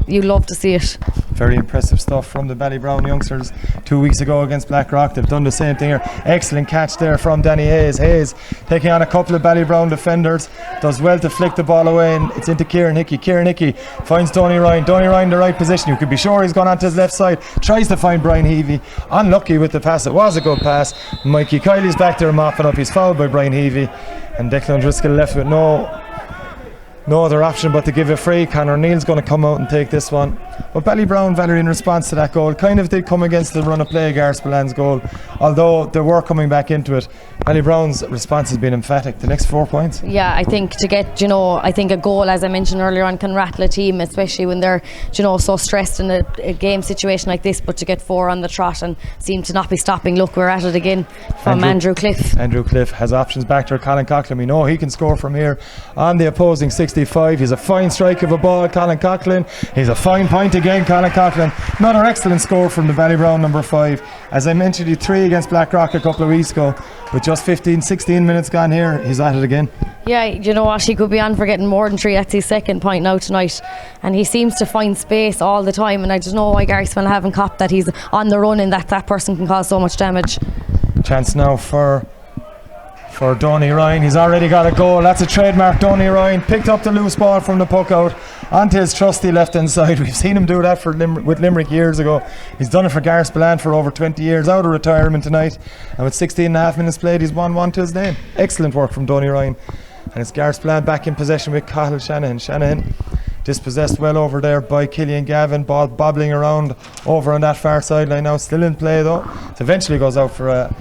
Speaker 2: you love to see it.
Speaker 1: Very impressive stuff from the Ballybrown youngsters 2 weeks ago against Blackrock. They've done the same thing here. Excellent catch there from Danny Hayes. Hayes taking on a couple of Ballybrown defenders, does well to flick the ball away, and it's into Kieran Hickey. Kieran Hickey finds Donny Ryan. Donny Ryan in the right position. You could be sure he's gone onto his left side. Tries to find Brian Heavey. Unlucky with the pass. It was a good pass. Mikey Kiley's back there mopping up. He's fouled by Brian Heavey, and Declan Driscoll left with no other option but to give it free. Conor Neal's going to come out and take this one. But Ballybrown, Valerie, in response to that goal, kind of did come against the run of play, Garryspillane's goal, although they were coming back into it. Ballybrown's response has been emphatic. The next 4 points.
Speaker 2: Yeah, I think to get, I think a goal, as I mentioned earlier on, can rattle a team, especially when they're, so stressed in a game situation like this. But to get 4 on the trot and seem to not be stopping. Look, we're at it again from Andrew Cliff.
Speaker 1: Andrew Cliff has options back to Colin Coughlin. We know he can score from here on the opposing 65. He's a fine strike of a ball, Colin Coughlin. He's a fine point again, Colin Coughlin. Another excellent score from the Ballybrown number 5. As I mentioned, he 3 against Blackrock a couple of weeks ago. With just 16 minutes gone here, he's at it again.
Speaker 2: Yeah, you know what, he could be on for getting more than 3. That's his second point now tonight, and he seems to find space all the time, and I don't know why Garryspillane haven't copped that he's on the run and that person can cause so much damage. Chance
Speaker 1: now for Donny Ryan. He's already got a goal. That's a trademark. Donny Ryan picked up the loose ball from the puck out onto his trusty left hand side. We've seen him do that with Limerick years ago. He's done it for Garryspillane for over 20 years, out of retirement tonight, and with 16.5 minutes played, he's won 1 to his name. Excellent work from Donny Ryan, and it's Garryspillane back in possession with Cathal Shanahan. Shanahan dispossessed well over there by Killian Gavin. Ball bobbling around over on that far sideline now, still in play though. It eventually goes out for a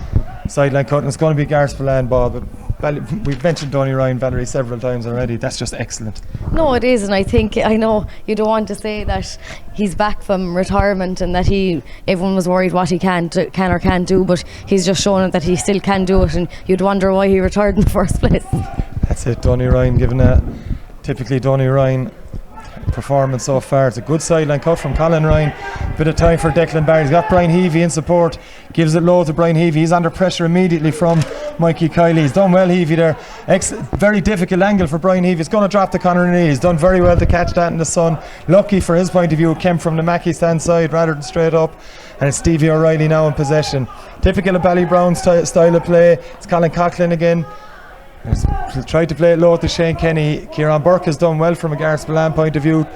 Speaker 1: sideline cut, and it's going to be Garryspillane ball. But we've mentioned Donny Ryan, Valerie, several times already. That's just excellent.
Speaker 2: No, it is, and I know you don't want to say that he's back from retirement and that everyone was worried what he can or can't do, but he's just shown that he still can do it, and you'd wonder why he retired in the first place.
Speaker 1: That's it, Donny Ryan, given a typically Donny Ryan performance so far. It's a good sideline cut from Colin Ryan. Bit of time for Declan Barry. He's got Brian Heavey in support. Gives it low to Brian Heavey. He's under pressure immediately from Mikey Kiley. He's done well, Heavey there. Very difficult angle for Brian Heavey. He's going to drop to Conor Neal. He's done very well to catch that in the sun. Lucky for his point of view, it came from the Mackey stand side rather than straight up. And it's Stevie O'Reilly now in possession. Typical of Ballybrown's style of play. It's Colin Coughlin again. He's tried to play it low to Shane Kenny. Kieran Burke has done well from a Garryspillane point of view.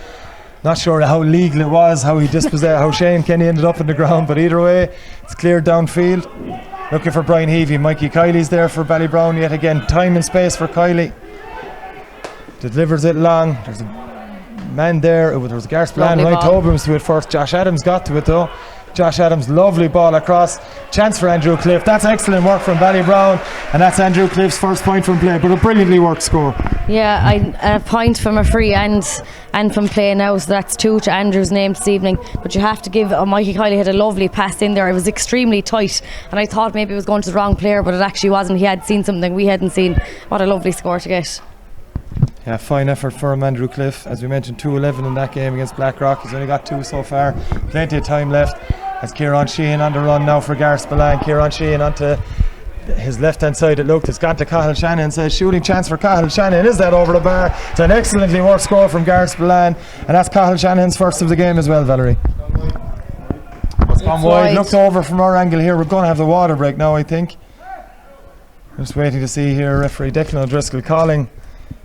Speaker 1: Not sure how legal it was, how he dispossessed, how Shane Kenny ended up on the ground, but either way, it's cleared downfield. Looking for Brian Heavey. Mikey Kiley's there for Ballybrown yet again. Time and space for Kiley. Delivers it long. There's a man there. There was Garryspillane right. Tobin's to it first. Josh Adams got to it though. Josh Adams, lovely ball across. Chance for Andrew Cliff. That's excellent work from Ballybrown, and that's Andrew Cliff's first point from play, but a brilliantly worked score.
Speaker 2: Yeah, a point from a free and from play now, so that's 2 to Andrew's name this evening. But you have to give, Mikey Kiley had a lovely pass in there. It was extremely tight, and I thought maybe it was going to the wrong player, but it actually wasn't. He had seen something we hadn't seen. What a lovely score to get.
Speaker 1: Yeah, fine effort from Andrew Cliff. As we mentioned, 2-11 in that game against Blackrock. He's only got 2 so far. Plenty of time left. As Kieran Sheehan on the run now for Garryspillane. Kieran Sheehan onto his left hand side. It looked, it's gone to Cathal Shannon. Says shooting chance for Cathal Shannon. Is that over the bar? It's an excellently worked score from Garryspillane, and that's Cathal Shannon's first of the game as well, Valerie. It's gone wide. Looked over from our angle here. We're going to have the water break now, I think. Just waiting to see here referee Declan O'Driscoll calling.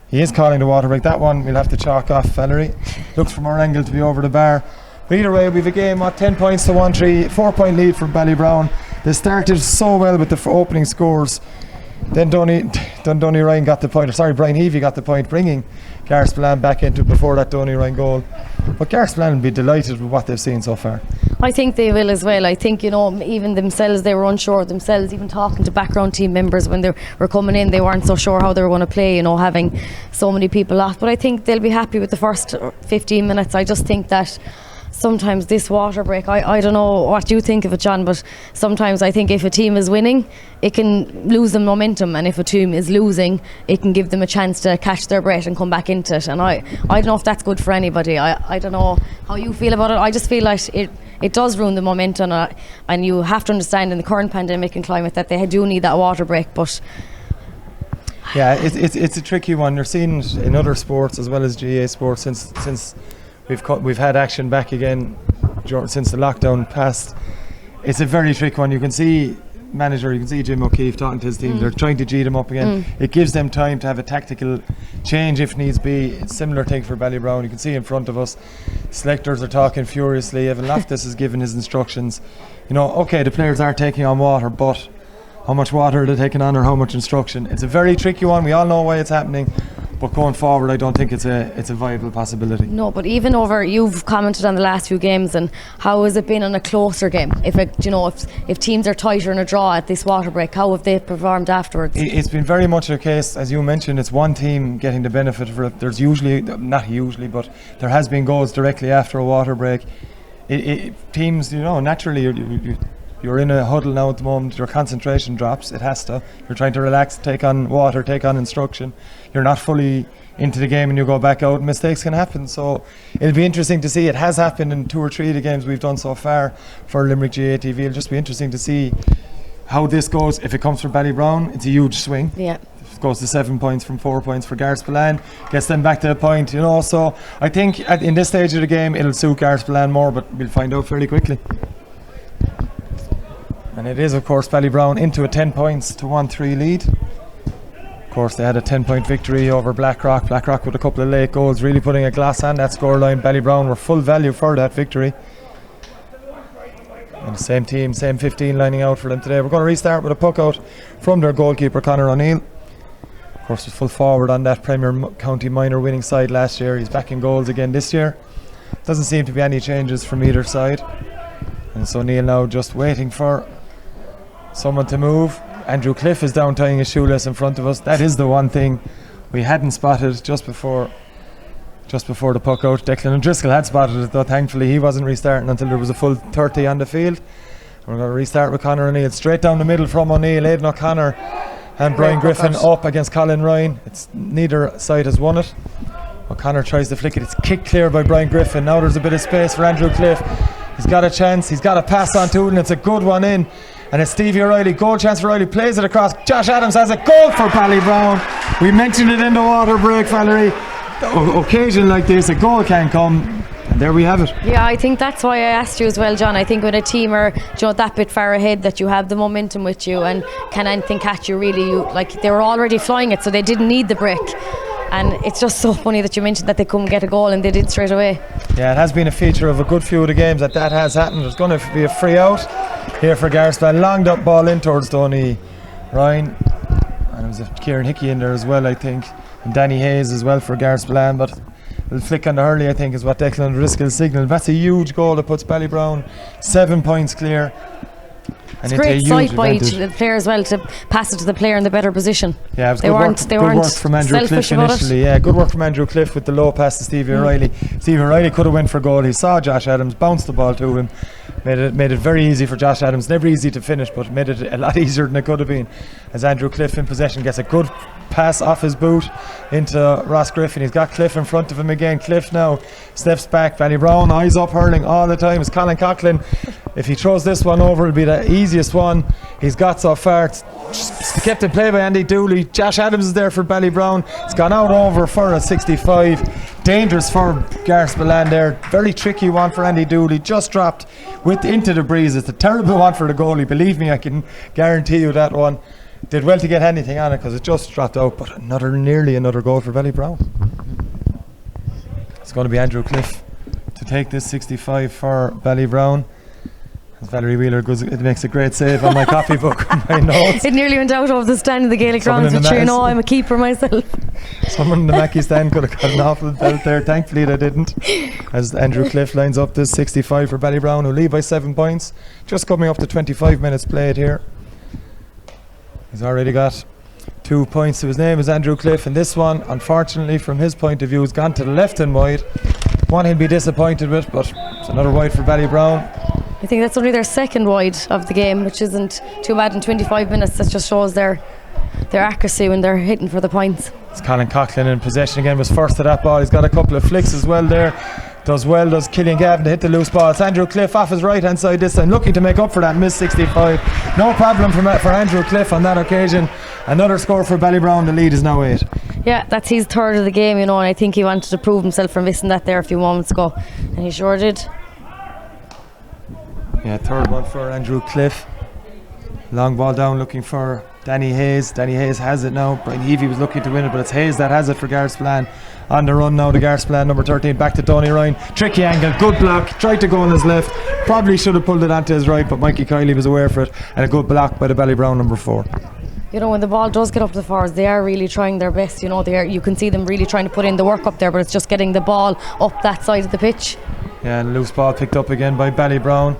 Speaker 1: He is calling the water break. That one we'll have to chalk off, Valerie. Looks from our angle to be over the bar. But either way, we have a game, 10 points to 1-3, 4-point lead for Ballybrown. They started so well with the opening scores. Then Donny Ryan got the point, Brian Heavey got the point, bringing Garryspillane back into before that Donny Ryan goal. But Garryspillane will be delighted with what they've seen so far.
Speaker 2: I think they will as well. I think, even themselves, they were unsure of themselves. Even talking to background team members when they were coming in, they weren't so sure how they were going to play, having so many people off. But I think they'll be happy with the first 15 minutes. I just think that sometimes this water break, I don't know what you think of it, John, but sometimes I think if a team is winning, it can lose them momentum, and if a team is losing, it can give them a chance to catch their breath and come back into it. And I don't know if that's good for anybody. I don't know how you feel about it. I just feel like it does ruin the momentum, and you have to understand in the current pandemic and climate that they do need that water break. But
Speaker 1: yeah, it's a tricky one. You're seeing it in other sports as well as GA sports since we've had action back again since the lockdown passed. It's a very tricky one. You can see Jim O'Keefe talking to his team. They're trying to G them up again. It gives them time to have a tactical change if needs be. It's a similar thing for Ballybrown. You can see in front of us, selectors are talking furiously. Evan Loftus has given his instructions. Okay, the players are taking on water, but how much water are they taking on, or how much instruction? It's a very tricky one. We all know why it's happening, but going forward, I don't think it's a viable possibility. No,
Speaker 2: but even you've commented on the last few games, and how has it been in a closer game? If teams are tighter in a draw at this water break, how have they performed afterwards? It's
Speaker 1: been very much a case, as you mentioned, it's one team getting the benefit of it. There's not usually, but there has been goals directly after a water break. Teams, naturally you're in a huddle now at the moment, your concentration drops, it has to. You're trying to relax, take on water, take on instruction. You're not fully into the game and you go back out, mistakes can happen. So it'll be interesting to see. It has happened in 2 or 3 of the games we've done so far for Limerick GA TV. It'll just be interesting to see how this goes. If it comes from Ballybrown, it's a huge swing.
Speaker 2: Yeah.
Speaker 1: If it goes to 7 points from 4 points for Garryspillane, gets them back to a point, So I think in this stage of the game, it'll suit Garryspillane more, but we'll find out fairly quickly. And it is, of course, Ballybrown into a 10 points to 1-3 lead. Of course, they had a 10-point victory over Blackrock. Blackrock with a couple of late goals, really putting a glass on that scoreline. Ballybrown were full value for that victory. And the same team, same 15 lining out for them today. We're going to restart with a puck out from their goalkeeper, Conor O'Neill. Of course, was full forward on that Premier County minor winning side last year. He's back in goals again this year. Doesn't seem to be any changes from either side. And so O'Neill now just waiting for someone to move. Andrew Cliff is down tying his shoelace in front of us. That is the one thing we hadn't spotted just before the puck out. Declan O'Driscoll had spotted it, though thankfully he wasn't restarting until there was a full 30 on the field. We're going to restart with Conor O'Neill. Straight down the middle from O'Neill. Aidan O'Connor and Brian Griffin up against Colin Ryan. Neither side has won it. O'Connor tries to flick it. It's kicked clear by Brian Griffin. Now there's a bit of space for Andrew Cliff. He's got a chance. He's got a pass on to it, and it's a good one in. And it's Stevie O'Reilly, goal chance for O'Reilly, plays it across. Josh Adams has a goal for Ballybrown. We mentioned it in the water break, Valerie. Occasion like this, a goal can come, and there we have it.
Speaker 2: Yeah, I think that's why I asked you as well, John. I think when a team are that bit far ahead, that you have the momentum with you, and can anything catch you really, they were already flying it, so they didn't need the break. And it's just so funny that you mentioned that they couldn't get a goal, and they did straight away. Yeah,
Speaker 1: it has been a feature of a good few of the games that has happened. There's going to be a free out here for Garryspillane. Longed up ball in towards Donny Ryan, and there was a Kieran Hickey in there as well, I think, and Danny Hayes as well for Garryspillane. But The flick on the hurley, I think, is what Declan O'Driscoll signalled. That's a huge goal that puts Ballybrown 7 points clear.
Speaker 2: It's a great sight by the player as well to pass it to the player in the better position.
Speaker 1: Yeah, it was good work from Andrew Cliff initially. Yeah, good work from Andrew Cliff with the low pass to Stevie O'Reilly. Stevie O'Reilly could have went for goal. He saw Josh Adams, bounced the ball to him, made it very easy for Josh Adams. Never easy to finish, but made it a lot easier than it could have been. As Andrew Cliff in possession gets a good pass off his boot into Ross Griffin. He's got Cliff in front of him again. Cliff now steps back. Ballybrown eyes up hurling all the time. It's Colin Coughlin. If he throws this one over, it'll be the easiest one he's got so far. It's kept in play by Andy Dooley. Josh Adams is there for Ballybrown. It's gone out over for a 65. Dangerous for Garryspillane there. Very tricky one for Andy Dooley. Just dropped into the breeze. It's a terrible one for the goalie. Believe me, I can guarantee you that one. Did well to get anything on it because it just dropped out, but nearly another goal for Ballybrown. It's going to be Andrew Cliff to take this 65 for Ballybrown. As Valerie Wheeler it makes a great save on my copybook with my notes.
Speaker 2: It nearly went out of the stand in the Gaelic grounds, which you know I'm a keeper myself.
Speaker 1: Someone in the Mackey stand could have got an awful belt there. Thankfully they didn't. As Andrew Cliff lines up this 65 for Ballybrown, who lead by 7 points. Just coming up to 25 minutes played here. He's already got 2 points to his name as Andrew Cliff, and this one, unfortunately, from his point of view, has gone to the left and wide. One he'll be disappointed with, but it's another wide for Ballybrown.
Speaker 2: I think that's only their second wide of the game, which isn't too bad in 25 minutes. That just shows their accuracy when they're hitting for the points.
Speaker 1: It's Colin Coughlin in possession again, was first to that ball. He's got a couple of flicks as well there. Does Killian Gavin to hit the loose ball. It's Andrew Cliff off his right hand side this time, looking to make up for that miss 65. No problem for Andrew Cliff on that occasion. Another score for Ballybrown. The lead is now 8.
Speaker 2: Yeah, that's his third of the game, you know, and I think he wanted to prove himself for missing that there a few moments ago, and he sure did.
Speaker 1: Yeah, third one for Andrew Cliff. Long ball down looking for Danny Hayes. Danny Hayes has it now. Brian Heavey was looking to win it, but it's Hayes that has it for Garryspillane. On the run now to Garryspillane, number 13, back to Tony Ryan. Tricky angle, good block, tried to go on his left. Probably should have pulled it onto his right, but Mikey Kiley was aware for it. And a good block by the Ballybrown number 4.
Speaker 2: You know, when the ball does get up to the forwards, they are really trying their best. You know, you can see them really trying to put in the work up there, but it's just getting the ball up that side of the pitch.
Speaker 1: Yeah, and loose ball picked up again by Ballybrown.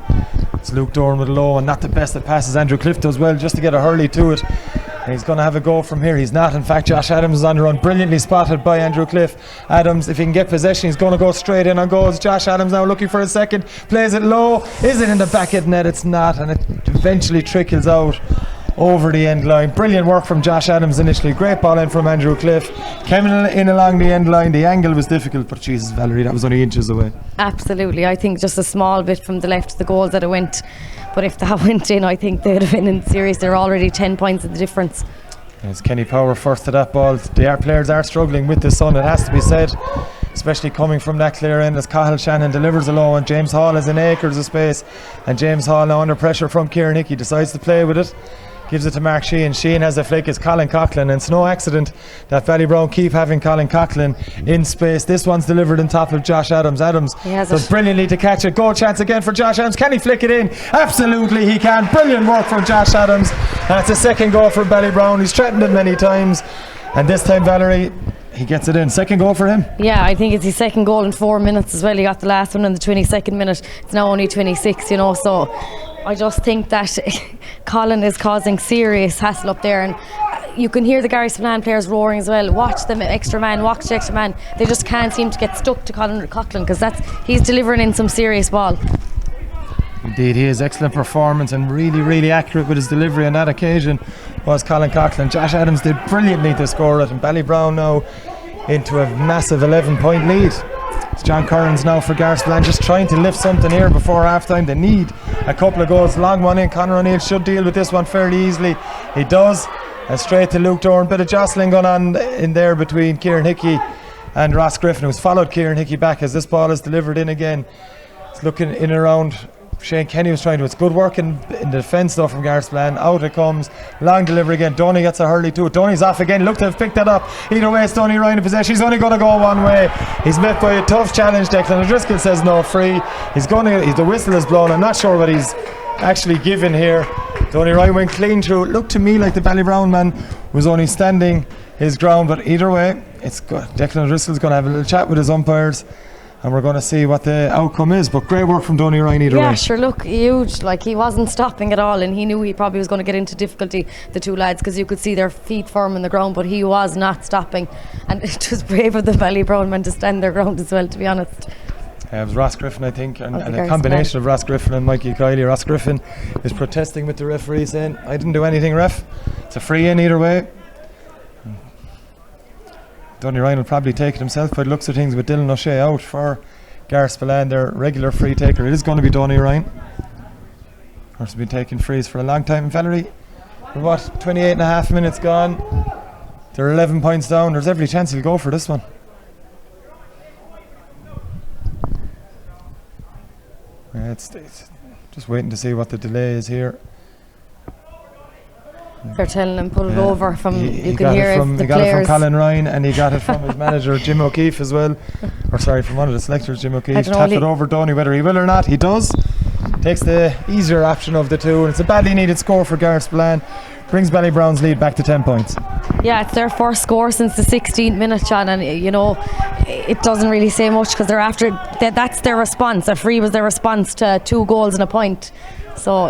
Speaker 1: It's Luke Doran with a low, and not the best at passes. Andrew Cliff does well just to get a hurley to it. And he's going to have a go from here. He's not. In fact, Josh Adams is on the run. Brilliantly spotted by Andrew Cliff. Adams, if he can get possession, he's going to go straight in on goals. Josh Adams now looking for a second. Plays it low. Is it in the back of the net? It's not. And it eventually trickles out over the end line. Brilliant work from Josh Adams initially. Great ball in from Andrew Cliff. Came in along the end line. The angle was difficult, but Jesus, Valerie, that was only inches away.
Speaker 2: Absolutely. I think just a small bit from the left of the goals that it went. But if that went in, I think they'd have been in series. They're already 10 points of the difference.
Speaker 1: It's Kenny Power first to that ball. The players are struggling with the sun, it has to be said, especially coming from that clear end as Cathal Shannon delivers a low, and James Hall is in acres of space, and James Hall now under pressure from Kieran Hickey decides to play with it. Gives it to Mark Sheehan. Sheehan has a flick. It's Colin Coughlin, and it's no accident that Ballybrown keep having Colin Coughlin in space. This one's delivered on top of Josh Adams. Adams does brilliantly to catch it. Goal chance again for Josh Adams. Can he flick it in? Absolutely he can. Brilliant work from Josh Adams. That's a second goal for Ballybrown. He's threatened it many times, and this time, Valerie, he gets it in. Second goal for him.
Speaker 2: Yeah, I think it's his second goal in 4 minutes as well. He got the last one in the 22nd minute. It's now only 26, you know, so I just think that Colin is causing serious hassle up there, and you can hear the Garryspillane players roaring as well. Watch the extra man. They just can't seem to get stuck to Colin Coughlin because he's delivering in some serious ball.
Speaker 1: Indeed, he is. Excellent performance and really, really accurate with his delivery on that occasion was Colin Coughlin. Josh Adams did brilliantly to score it, and Ballybrown now into a massive 11-point lead. It's John Currans now for Garryspillane, just trying to lift something here before half time. They need a couple of goals. Long one in. Conor O'Neill should deal with this one fairly easily. He does. And straight to Luke Doran. Bit of jostling going on in there between Kieran Hickey and Ross Griffin, who's followed Kieran Hickey back as this ball is delivered in again. It's looking in around. Shane Kenny was trying to. It's good work in the defence though from Garryspillane. Out it comes. Long delivery again. Donny gets a hurley to it. Donny's off again. Look to have picked that up. Either way, it's Donny Ryan in possession. He's only going to go one way. He's met by a tough challenge. Declan O'Driscoll says no free. The whistle is blown. I'm not sure what he's actually given here. Donny Ryan went clean through. It looked to me like the Ballybrown man was only standing his ground, but either way, it's good. Declan O'Driscoll's going to have a little chat with his umpires, and we're going to see what the outcome is. But great work from Donny Ryan either way.
Speaker 2: Yeah, sure, look, huge. Like, he wasn't stopping at all, and he knew he probably was going to get into difficulty, the two lads, because you could see their feet firm on the ground, but he was not stopping. And it was brave of the Ballybrown men to stand their ground as well, to be honest.
Speaker 1: It was Ross Griffin, I think, and a combination of Ross Griffin and Mikey Kiley. Ross Griffin is protesting with the referee, saying, I didn't do anything, ref. It's a free in either way. Donny Ryan will probably take it himself by the looks of things, with Dylan O'Shea out for Garryspillane, their regular free taker. It is going to be Donny Ryan. Of course, he's been taking frees for a long time. And Valerie, we're what, 28 and a half minutes gone. They're 11 points down. There's every chance he'll go for this one. It's just waiting to see what the delay is here.
Speaker 2: They're telling him put it over from.
Speaker 1: He
Speaker 2: You can hear it.
Speaker 1: He got it from Colin Ryan, and he got it from his manager Jim O'Keefe as well. Or sorry, from one of the selectors, Jim O'Keefe. Tapped it over Donny, whether he will or not. He does. Takes the easier option of the two, and it's a badly needed score for Garryspillane. Brings Ballybrown's lead back to 10 points.
Speaker 2: Yeah, it's their first score since the 16th minute, John, and you know it doesn't really say much because they're after that's their response. A free was their response to 2 goals and a point. So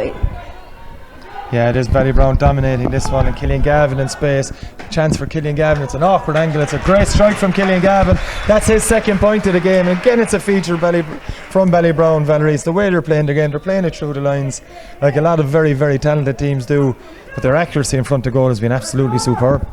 Speaker 1: yeah, it is Ballybrown dominating this one, and Killian Gavin in space. Chance for Killian Gavin. It's an awkward angle. It's a great strike from Killian Gavin. That's his second point of the game. Again, it's a feature from Ballybrown, Valerie. It's the way they're playing the game. They're playing it through the lines like a lot of very, very talented teams do. But their accuracy in front of goal has been absolutely superb.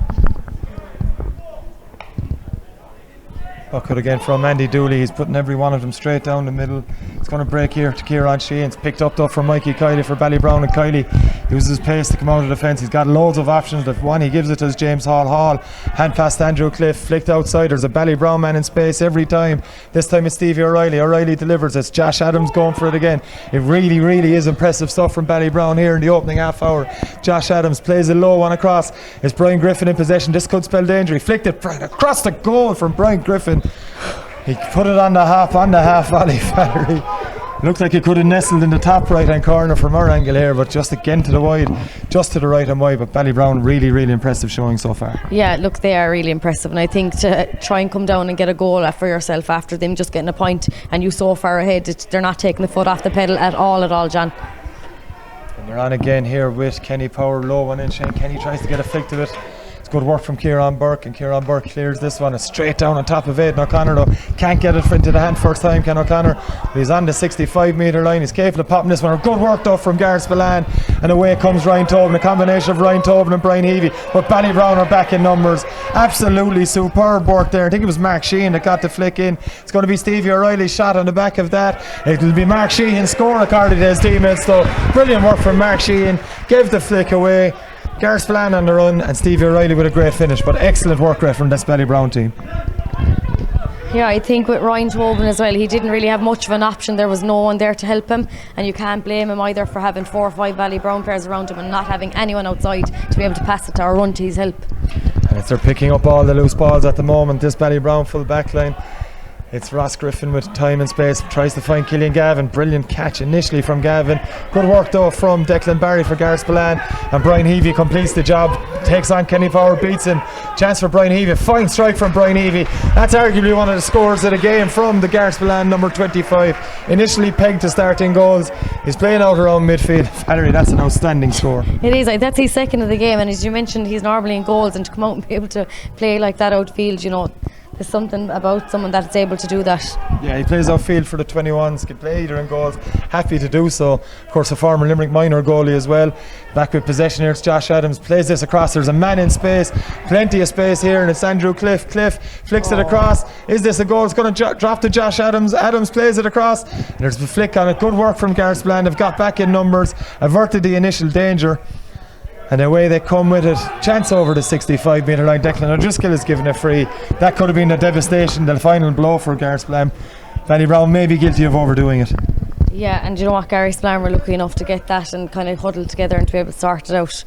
Speaker 1: Bucket again from Andy Dooley. He's putting every one of them straight down the middle. It's going to break here to Kieran Sheehan. It's picked up though from Mikey Kiley for Ballybrown, and Kiley uses his pace to come out of defence. He's got loads of options. The one he gives it to is James Hall. Hand past Andrew Cliff, flicked outside. There's a Ballybrown man in space every time. This time it's Stevie O'Reilly. O'Reilly delivers. It's Josh Adams going for it again. It really, really is impressive stuff from Ballybrown here in the opening half hour. Josh Adams plays a low one across. It's Brian Griffin in possession. This could spell danger. He flicked it across the goal from Brian Griffin. He put it on the half volley, Valerie. Looked like he could have nestled in the top right hand corner from our angle here, but just again to the wide, just to the right and wide. But Ballybrown really, really impressive showing so far. Yeah,
Speaker 2: look, they are really impressive, and I think to try and come down and get a goal for yourself after them just getting a point and you so far ahead, they're not taking the foot off the pedal at all, John.
Speaker 1: And they're on again here with Kenny Power, low one in. Shane Kenny tries to get a flick to it. It's good work from Kieran Burke, and Kieran Burke clears this one. It's straight down on top of Aidan O'Connor though. Can't get it into the hand first time, Ken O'Connor. But he's on the 65 metre line. He's capable of popping this one. Good work though from Garryspillane, and away comes Ryan Tobin. A combination of Ryan Tobin and Brian Heavey. But Ballybrown are back in numbers. Absolutely superb work there. I think it was Mark Sheehan that got the flick in. It's going to be Stevie O'Reilly's shot on the back of that. It will be Mark Sheehan's score according to his teammates though. Brilliant work from Mark Sheehan. Gave the flick away. Garryspillane on the run, and Stevie O'Reilly with a great finish, but excellent work ref from this Ballybrown team.
Speaker 2: Yeah, I think with Ryan Tobin as well, he didn't really have much of an option. There was no one there to help him, and you can't blame him either for having 4 or 5 Ballybrown players around him and not having anyone outside to be able to pass it to or run to his help. And
Speaker 1: they're picking up all the loose balls at the moment, this Ballybrown full back line. It's Ross Griffin with time and space, tries to find Killian Gavin. Brilliant catch initially from Gavin. Good work though from Declan Barry for Garryspillane, and Brian Heavey completes the job, takes on Kenny Power, beats him. Chance for Brian Heavey, fine strike from Brian Heavey. That's arguably one of the scores of the game from the Garryspillane number 25. Initially pegged to starting goals. He's playing out around midfield. Valerie, that's an outstanding score.
Speaker 2: It is, that's his second of the game, and as you mentioned, he's normally in goals, and to come out and be able to play like that outfield, you know, there's something about someone that's able to do that.
Speaker 1: Yeah, he plays outfield for the 21s, can play either in goals, happy to do so. Of course, a former Limerick minor goalie as well. Back with possession here, it's Josh Adams, plays this across. There's a man in space, plenty of space here, and it's Andrew Cliff. Cliff flicks it across. Is this a goal? It's going to drop to Josh Adams. Adams plays it across, and there's a flick on it. Good work from Garryspillane. They've got back in numbers, averted the initial danger, and away they come with it. Chance over the 65 metre line. Declan O'Driscoll is given a free. That could have been a devastation, the final blow for Garryspillane. Ballybrown may be guilty of overdoing it.
Speaker 2: Yeah, and you know what, Garryspillane were lucky enough to get that and kind of huddle together and to be able to sort it out.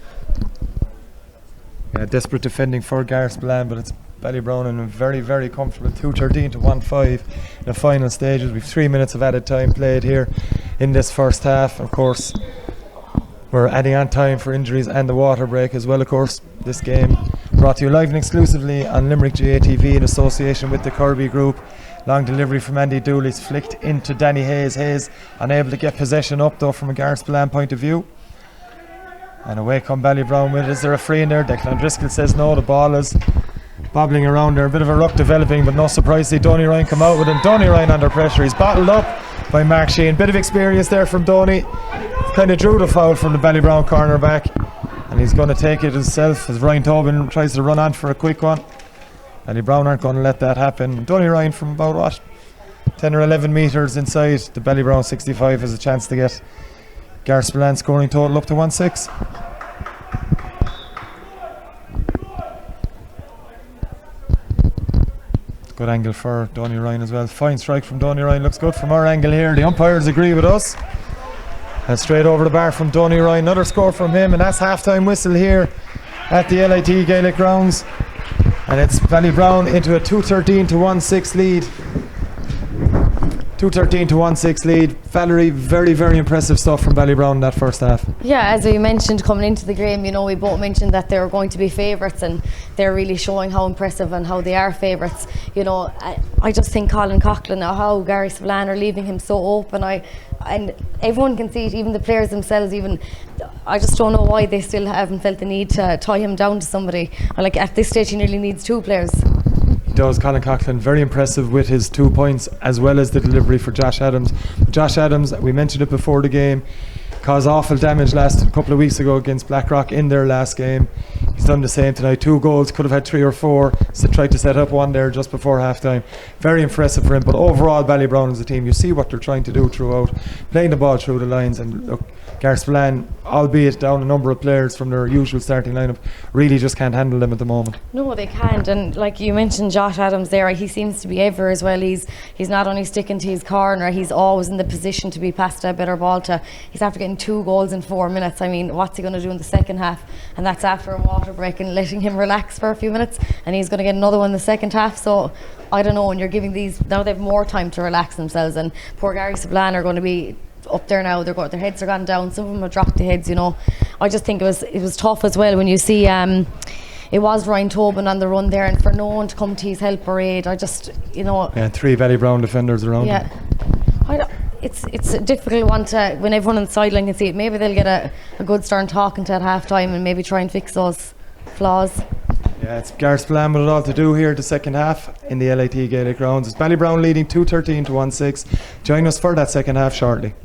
Speaker 1: Yeah, desperate defending for Garryspillane, but it's Ballybrown in a very, very comfortable 2-13 to 1-5 in the final stages. We've 3 minutes of added time played here in this first half. Of course, We're adding on time for injuries and the water break as well, of course. This game brought to you live and exclusively on Limerick GATV in association with the Kirby Group. Long delivery from Andy Dooley's flicked into Danny Hayes. Hayes unable to get possession up though from a Garryspillane point of view. And away come Ballybrown with it. Is there a free in there? Declan Driscoll says no. The ball is bobbling around there. A bit of a ruck developing, but no surprise to see Donny Ryan come out with him. Donny Ryan under pressure. He's bottled up by Mark Sheehan. Bit of experience there from Donny. Kind of drew the foul from the Ballybrown corner back. And he's going to take it himself as Ryan Tobin tries to run on for a quick one. Ballybrown aren't going to let that happen. Donny Ryan from about what? 10 or 11 metres inside the Ballybrown 65 has a chance to get Garryspillane scoring total up to 1-6. Good angle for Donny Ryan as well. Fine strike from Donny Ryan. Looks good from our angle here. The umpires agree with us. And straight over the bar from Donny Ryan. Another score from him, and that's half-time whistle here at the LIT Gaelic grounds. And it's Ballybrown into a 2-13 to 1-6 lead. 2-13 to 1-6 lead. Valerie, very, very impressive stuff from Ballybrown in that first half.
Speaker 2: Yeah, as we mentioned coming into the game, you know, we both mentioned that they were going to be favourites, and they're really showing how impressive and how they are favourites. You know, I just think Colin Coughlin, how Garryspillane are leaving him so open. And everyone can see it, even the players themselves. Even I just don't know why they still haven't felt the need to tie him down to somebody. Like at this stage, he nearly needs two players.
Speaker 1: He does. Colin Coughlin very impressive with his 2 points as well as the delivery for Josh Adams. Josh Adams, we mentioned it before the game, caused awful damage last couple of weeks ago against Blackrock in their last game. He's done the same tonight. 2 goals, could have had 3 or 4. So tried to set up one there just before half time. Very impressive for him. But overall, Ballybrown as a team, you see what they're trying to do throughout, playing the ball through the lines. And look, Garryspillane, albeit down a number of players from their usual starting lineup, really just can't handle them at the moment.
Speaker 2: No, they can't. And like you mentioned, Josh Adams there, he seems to be ever as well. He's not only sticking to his corner, he's always in the position to be passed a better ball to. He's after getting 2 goals in 4 minutes. I mean, what's he going to do in the second half? And that's after a water break and letting him relax for a few minutes. And he's going to get another one in the second half. So I don't know. And you're giving these, now they have more time to relax themselves. And poor Garryspillane are going to be up there now. Their heads are gone down. Some of them have dropped the heads. You know, I just think it was tough as well when you see. It was Ryan Tobin on the run there, and for no one to come to his help or aid, I just, you know.
Speaker 1: Yeah, 3 Ballybrown defenders around him.
Speaker 2: It's a difficult one to, when everyone on the sideline can see it. Maybe they'll get a good start talking to at half time and maybe try and fix those flaws.
Speaker 1: Yeah, it's Garryspillane with it all to do here the second half in the LIT Gaelic grounds. It's Ballybrown leading 2-13 to 1-6. Join us for that second half shortly.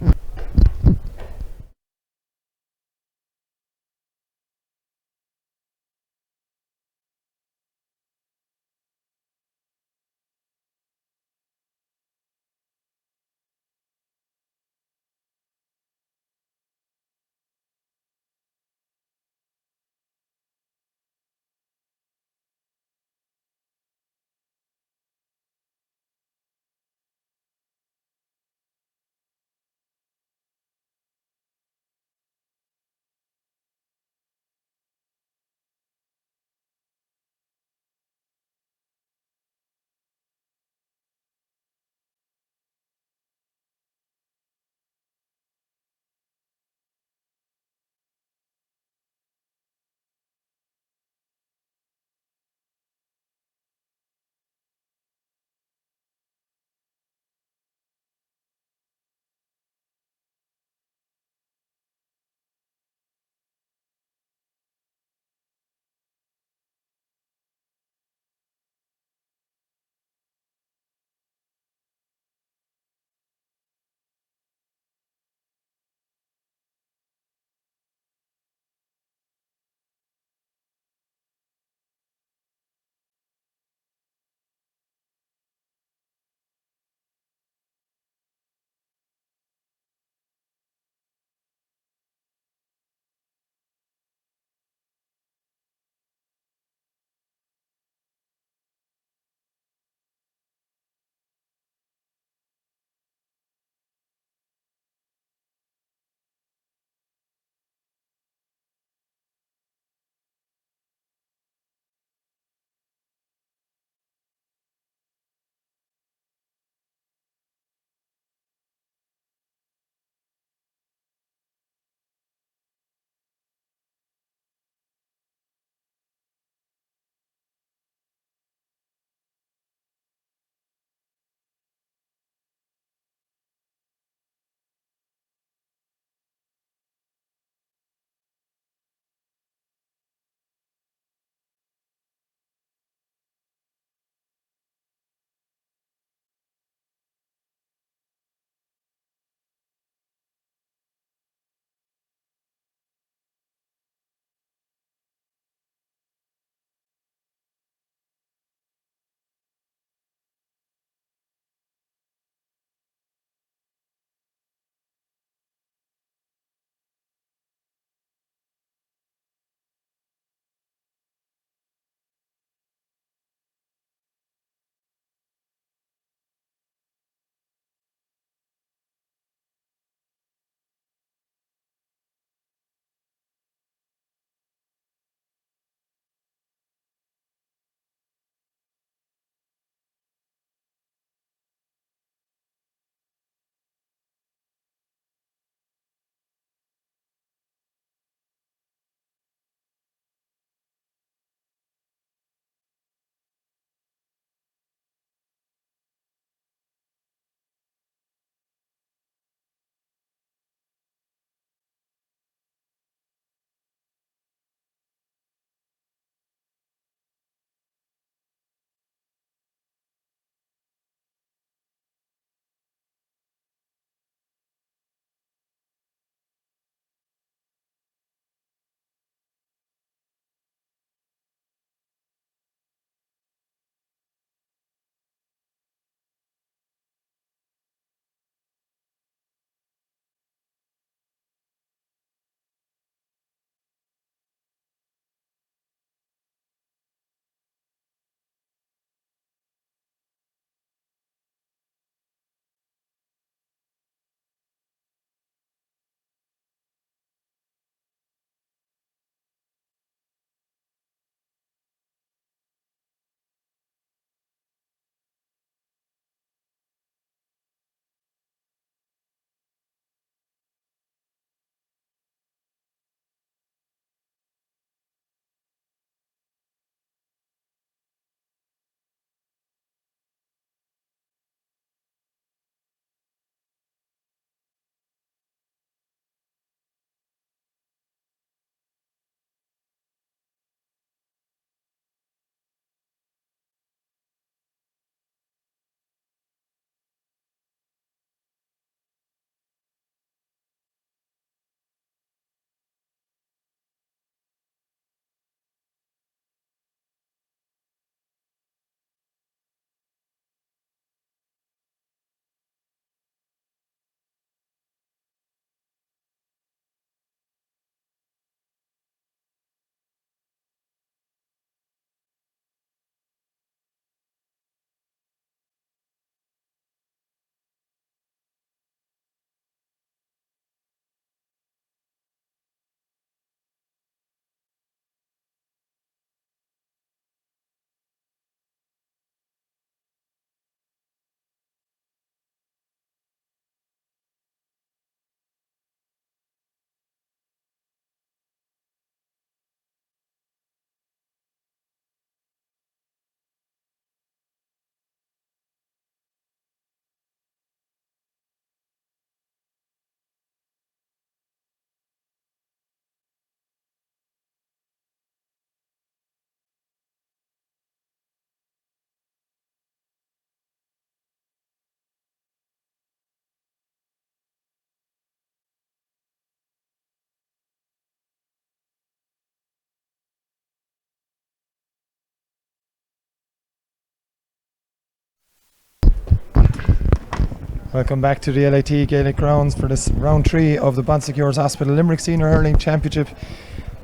Speaker 1: Welcome back to the LIT Gaelic Grounds for this round 3 of the Bon Secours Hospital Limerick Senior Hurling Championship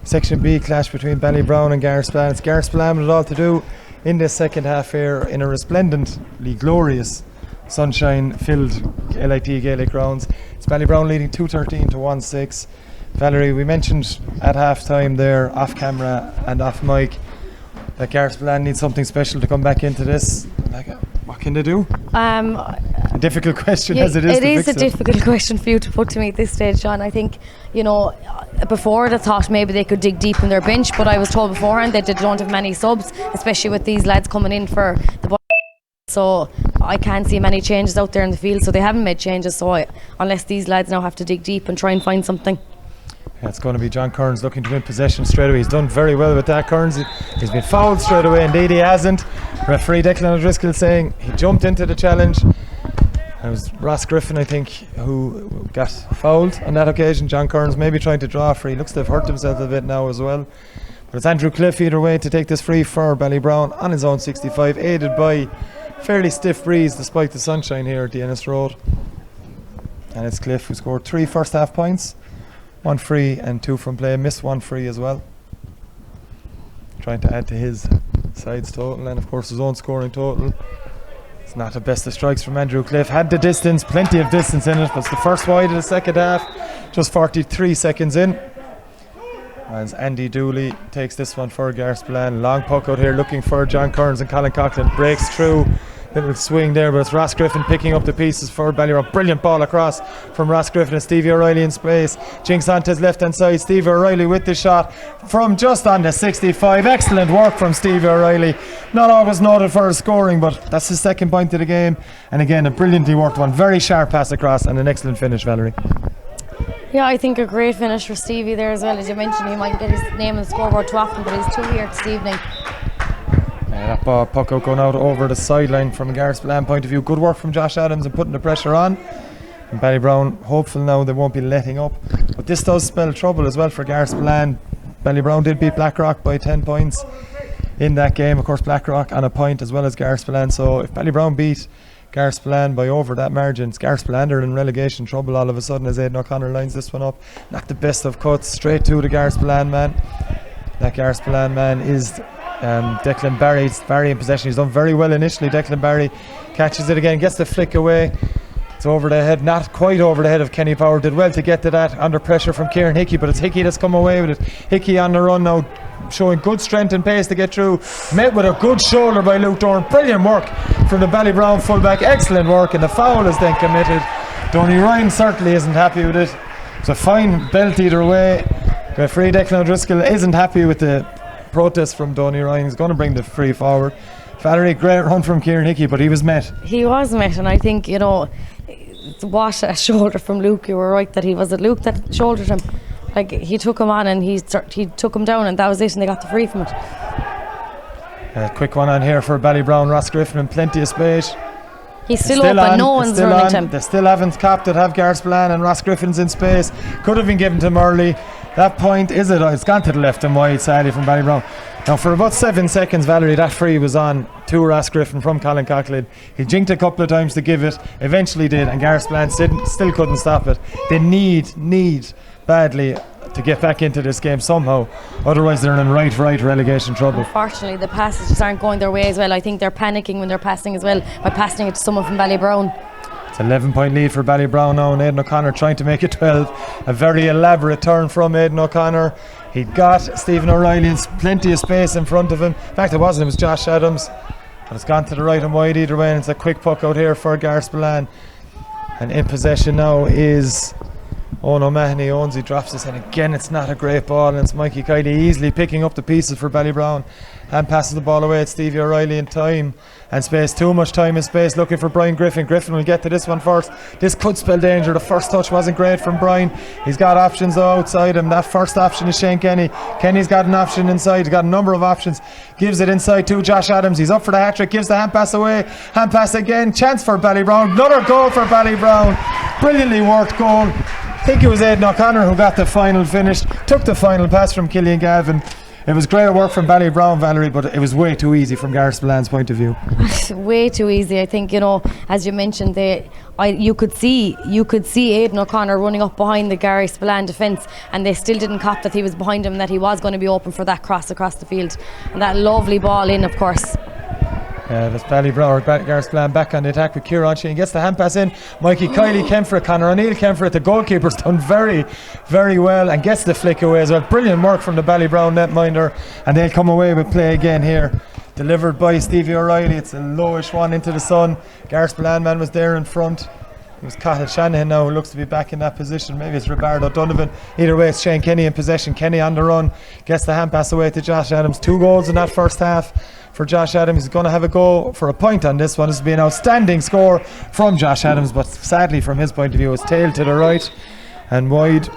Speaker 1: Section B clash between Ballybrown and Garryspillane. It's Garryspillane with it all to do in this second half here in a resplendently glorious sunshine filled LIT Gaelic Grounds. It's Ballybrown leading 2-13 to 1-6. Valerie, we mentioned at half time there off camera and off mic that Garryspillane needs something special to come back into this. What can they do? A difficult question as it is.
Speaker 2: It is a difficult question for you to put to me at this stage, John. I think, before they thought maybe they could dig deep in their bench, but I was told beforehand that they don't have many subs, especially with these lads coming in for the so I can't see many changes out there in the field, so they haven't made changes, so unless these lads now have to dig deep and try and find something.
Speaker 1: Yeah, it's going to be John Kearns looking to win possession straight away. He's done very well with that. Kearns, he's been fouled straight away. Indeed he hasn't. Referee Declan O'Driscoll saying he jumped into the challenge. It was Ross Griffin, I think, who got fouled on that occasion. John Kearns maybe trying to draw free. Looks to have hurt himself a bit now as well. But it's Andrew Cliff either way to take this free for Ballybrown on his own 65, aided by fairly stiff breeze despite the sunshine here at the Ennis Road. And it's Cliff who scored 3 first half points. 1 free and 2 from play. Missed 1 free as well. Trying to add to his side's total and of course his own scoring total. It's not the best of strikes from Andrew Cliff. Had the distance, plenty of distance in it, but it's the first wide of the second half. Just 43 seconds in. As Andy Dooley takes this one for Garryspillane. Long puck out here looking for John Kearns and Colin Coughlin. Breaks through. Little swing there, but it's Ross Griffin picking up the pieces for Ballybrown. Brilliant ball across from Ross Griffin and Stevie O'Reilly in space. Jinx onto his left hand side. Stevie O'Reilly with the shot from just on the 65. Excellent work from Stevie O'Reilly. Not always noted for his scoring, but that's his second point of the game. And again, a brilliantly worked one. Very sharp pass across and an excellent finish, Valerie.
Speaker 2: Yeah, I think a great finish for Stevie there as well. As you mentioned, he might get his name on the scoreboard too often, but he's 2 here this evening.
Speaker 1: That ball, puck out going out over the sideline from a Garryspillane point of view. Good work from Josh Adams and putting the pressure on. And Ballybrown hopeful now they won't be letting up. But this does spell trouble as well for Garryspillane. Ballybrown did beat Blackrock by 10 points in that game. Of course, Blackrock on a point as well as Garryspillane. So if Ballybrown beat Garryspillane by over that margin, Garryspillane are in relegation trouble all of a sudden as Aidan O'Connor lines this one up. Not the best of cuts, straight to the Garryspillane man. That Garryspillane man is Declan Barry. It's Barry in possession. He's done very well initially. Declan Barry catches it again, gets the flick away. It's over the head, not quite over the head of Kenny Power. Did well to get to that under pressure from Kieran Hickey, but it's Hickey that's come away with it. Hickey on the run now, showing good strength and pace to get through. Met with a good shoulder by Luke Dorn. Brilliant work from the Ballybrown fullback. Excellent work, and the foul is then committed. Donny Ryan certainly isn't happy with it. It's a fine belt either way. Referee Declan O'Driscoll isn't happy with the protest from Donny Ryan. He's going to bring the free forward. Valerie, great run from Kieran Hickey, but he was met.
Speaker 2: He was met, and I think, what a shoulder from Luke. You were right that was it Luke that shouldered him. Like, he took him on and he took him down, and that was it, and they got the free from it.
Speaker 1: A quick one on here for Ballybrown. Ross Griffin in plenty of space.
Speaker 2: He's still open, no one's running to him.
Speaker 1: They still haven't capped it, have Garryspillane, and Ross Griffin's in space. Could have been given to him early. That point, is it? It's gone to the left and wide, sadly, from Ballybrown. Now, for about 7 seconds, Valerie, that free was on to Ross Griffin from Colin Coughlin. He jinked a couple of times to give it, eventually did, and Garryspillane still couldn't stop it. They need badly to get back into this game somehow. Otherwise, they're in right relegation trouble.
Speaker 2: Unfortunately, the passes just aren't going their way as well. I think they're panicking when they're passing as well, by passing it to someone from Ballybrown.
Speaker 1: It's 11-point lead for Ballybrown now, and Aidan O'Connor trying to make it 12. A very elaborate turn from Aidan O'Connor. He got Stephen O'Reilly in plenty of space in front of him. In fact, it was Josh Adams. But it's gone to the right and wide either way, and it's a quick puck out here for Garryspillane. And in possession now is Owen O'Mahony. Owens, he drops this, and again it's not a great ball, and it's Mikey Kiley easily picking up the pieces for Ballybrown and passes the ball away at Stevie O'Reilly in time and space. Too much time and space looking for Brian Griffin. Griffin will get to this one first. This could spell danger. The first touch wasn't great from Brian. He's got options outside him. That first option is Shane Kenny. Kenny's got an option inside. He's got a number of options. Gives it inside to Josh Adams. He's up for the hat-trick. Gives the hand pass away. Hand pass again. Chance for Ballybrown. Another goal for Ballybrown. Brilliantly worked goal. I think it was Aidan O'Connor who got the final finish. Took the final pass from Killian Galvin. It was great work from Ballybrown, Valerie, but it was way too easy from Garryspillane's point of view.
Speaker 2: Way too easy. I think, as you mentioned, you could see Aidan O'Connor running up behind the Garryspillane defence, and they still didn't cop that he was behind him, that he was going to be open for that cross across the field, and that lovely ball in, of course.
Speaker 1: That's Ballybrown or Garryspillane back on the attack with Kieran Sheehan. Gets the hand pass in. Mikey Kiley came for it. Conor O'Neill came for it. The goalkeeper's done very, very well and gets the flick away as well. Brilliant work from the Ballybrown netminder, and they'll come away with play again here. Delivered by Stevie O'Reilly. It's a lowish one into the sun. Garryspillane man was there in front. It was Cathal Shanahan now who looks to be back in that position. Maybe it's Roberto Donovan. Either way, it's Shane Kenny in possession. Kenny on the run. Gets the hand pass away to Josh Adams. 2 goals in that first half for Josh Adams. He's going to have a go for a point on this one. This will be an outstanding score from Josh Adams, but sadly from his point of view it's tailed to the right and wide.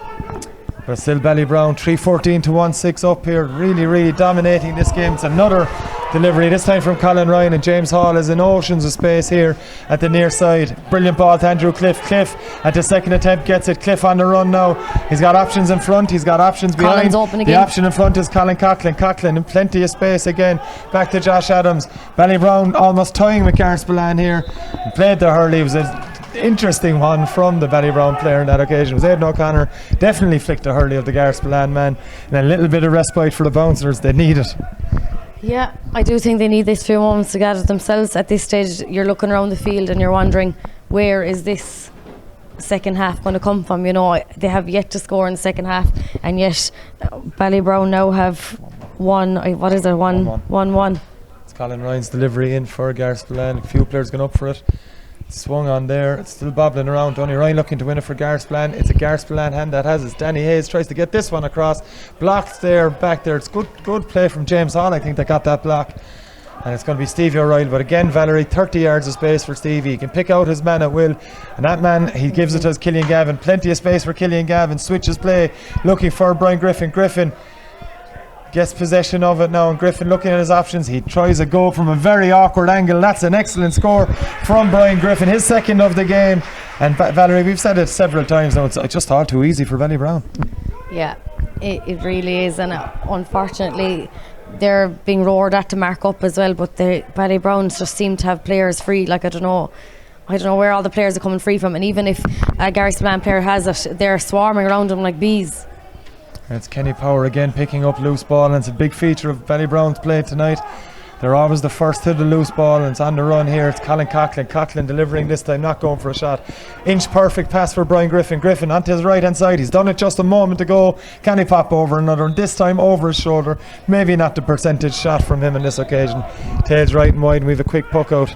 Speaker 1: But still Ballybrown 3-14 to 1-6 up here, really dominating this game. It's another delivery, this time from Colin Ryan, and James Hall is in oceans of space here at the near side. Brilliant ball to Andrew Cliff. Cliff at the second attempt gets it. Cliff on the run now. He's got options in front, he's got options behind.
Speaker 2: Colin's open again.
Speaker 1: The option in front is Colin Coughlin. Coughlin in plenty of space again. Back to Josh Adams. Ballybrown almost tying with Garryspillane here. He played the hurley. It was an interesting one from the Ballybrown player on that occasion. It was Aidan O'Connor. Definitely flicked the hurley of the Garryspillane man. And a little bit of respite for the bouncers. They need it.
Speaker 2: Yeah, I do think they need these few moments to gather themselves. At this stage, you're looking around the field and you're wondering, where is this second half going to come from? They have yet to score in the second half, and yet Ballybrown now have 1-1.
Speaker 1: It's Colin Ryan's delivery in for Garryspillane. A few players going up for it. Swung on there, it's still bobbling around. Donny Ryan looking to win it for Garryspillane. It's a Garryspillane hand that has it. Danny Hayes tries to get this one across, blocked there, back there. It's good play from James Hall, I think, that got that block. And it's going to be Stevie O'Reilly, but again Valerie, 30 yards of space for Stevie. He can pick out his man at will, and that man, he gives it to Killian Gavin. Plenty of space for Killian Gavin, switches play, looking for Brian Griffin. Griffin gets possession of it now, and Griffin looking at his options. He tries a goal from a very awkward angle. That's an excellent score from Brian Griffin, his second of the game. And Valerie, we've said it several times now, it's just all too easy for Ballybrown. Yeah,
Speaker 2: it really is, and unfortunately they're being roared at to mark up as well, but the Ballybrowns just seem to have players free. Like I don't know where all the players are coming free from, and even if a Garryspillane player has it, they're swarming around them like bees.
Speaker 1: It's Kenny Power again picking up loose ball, and it's a big feature of Ballybrown's play tonight. They're always the first to the loose ball, and it's on the run here. It's Colin Coughlin. Coughlin delivering this time, not going for a shot. Inch perfect pass for Brian Griffin. Griffin onto his right hand side. He's done it just a moment ago. Can he pop over another? And this time over his shoulder. Maybe not the percentage shot from him on this occasion. Tails right and wide, and we have a quick puck out.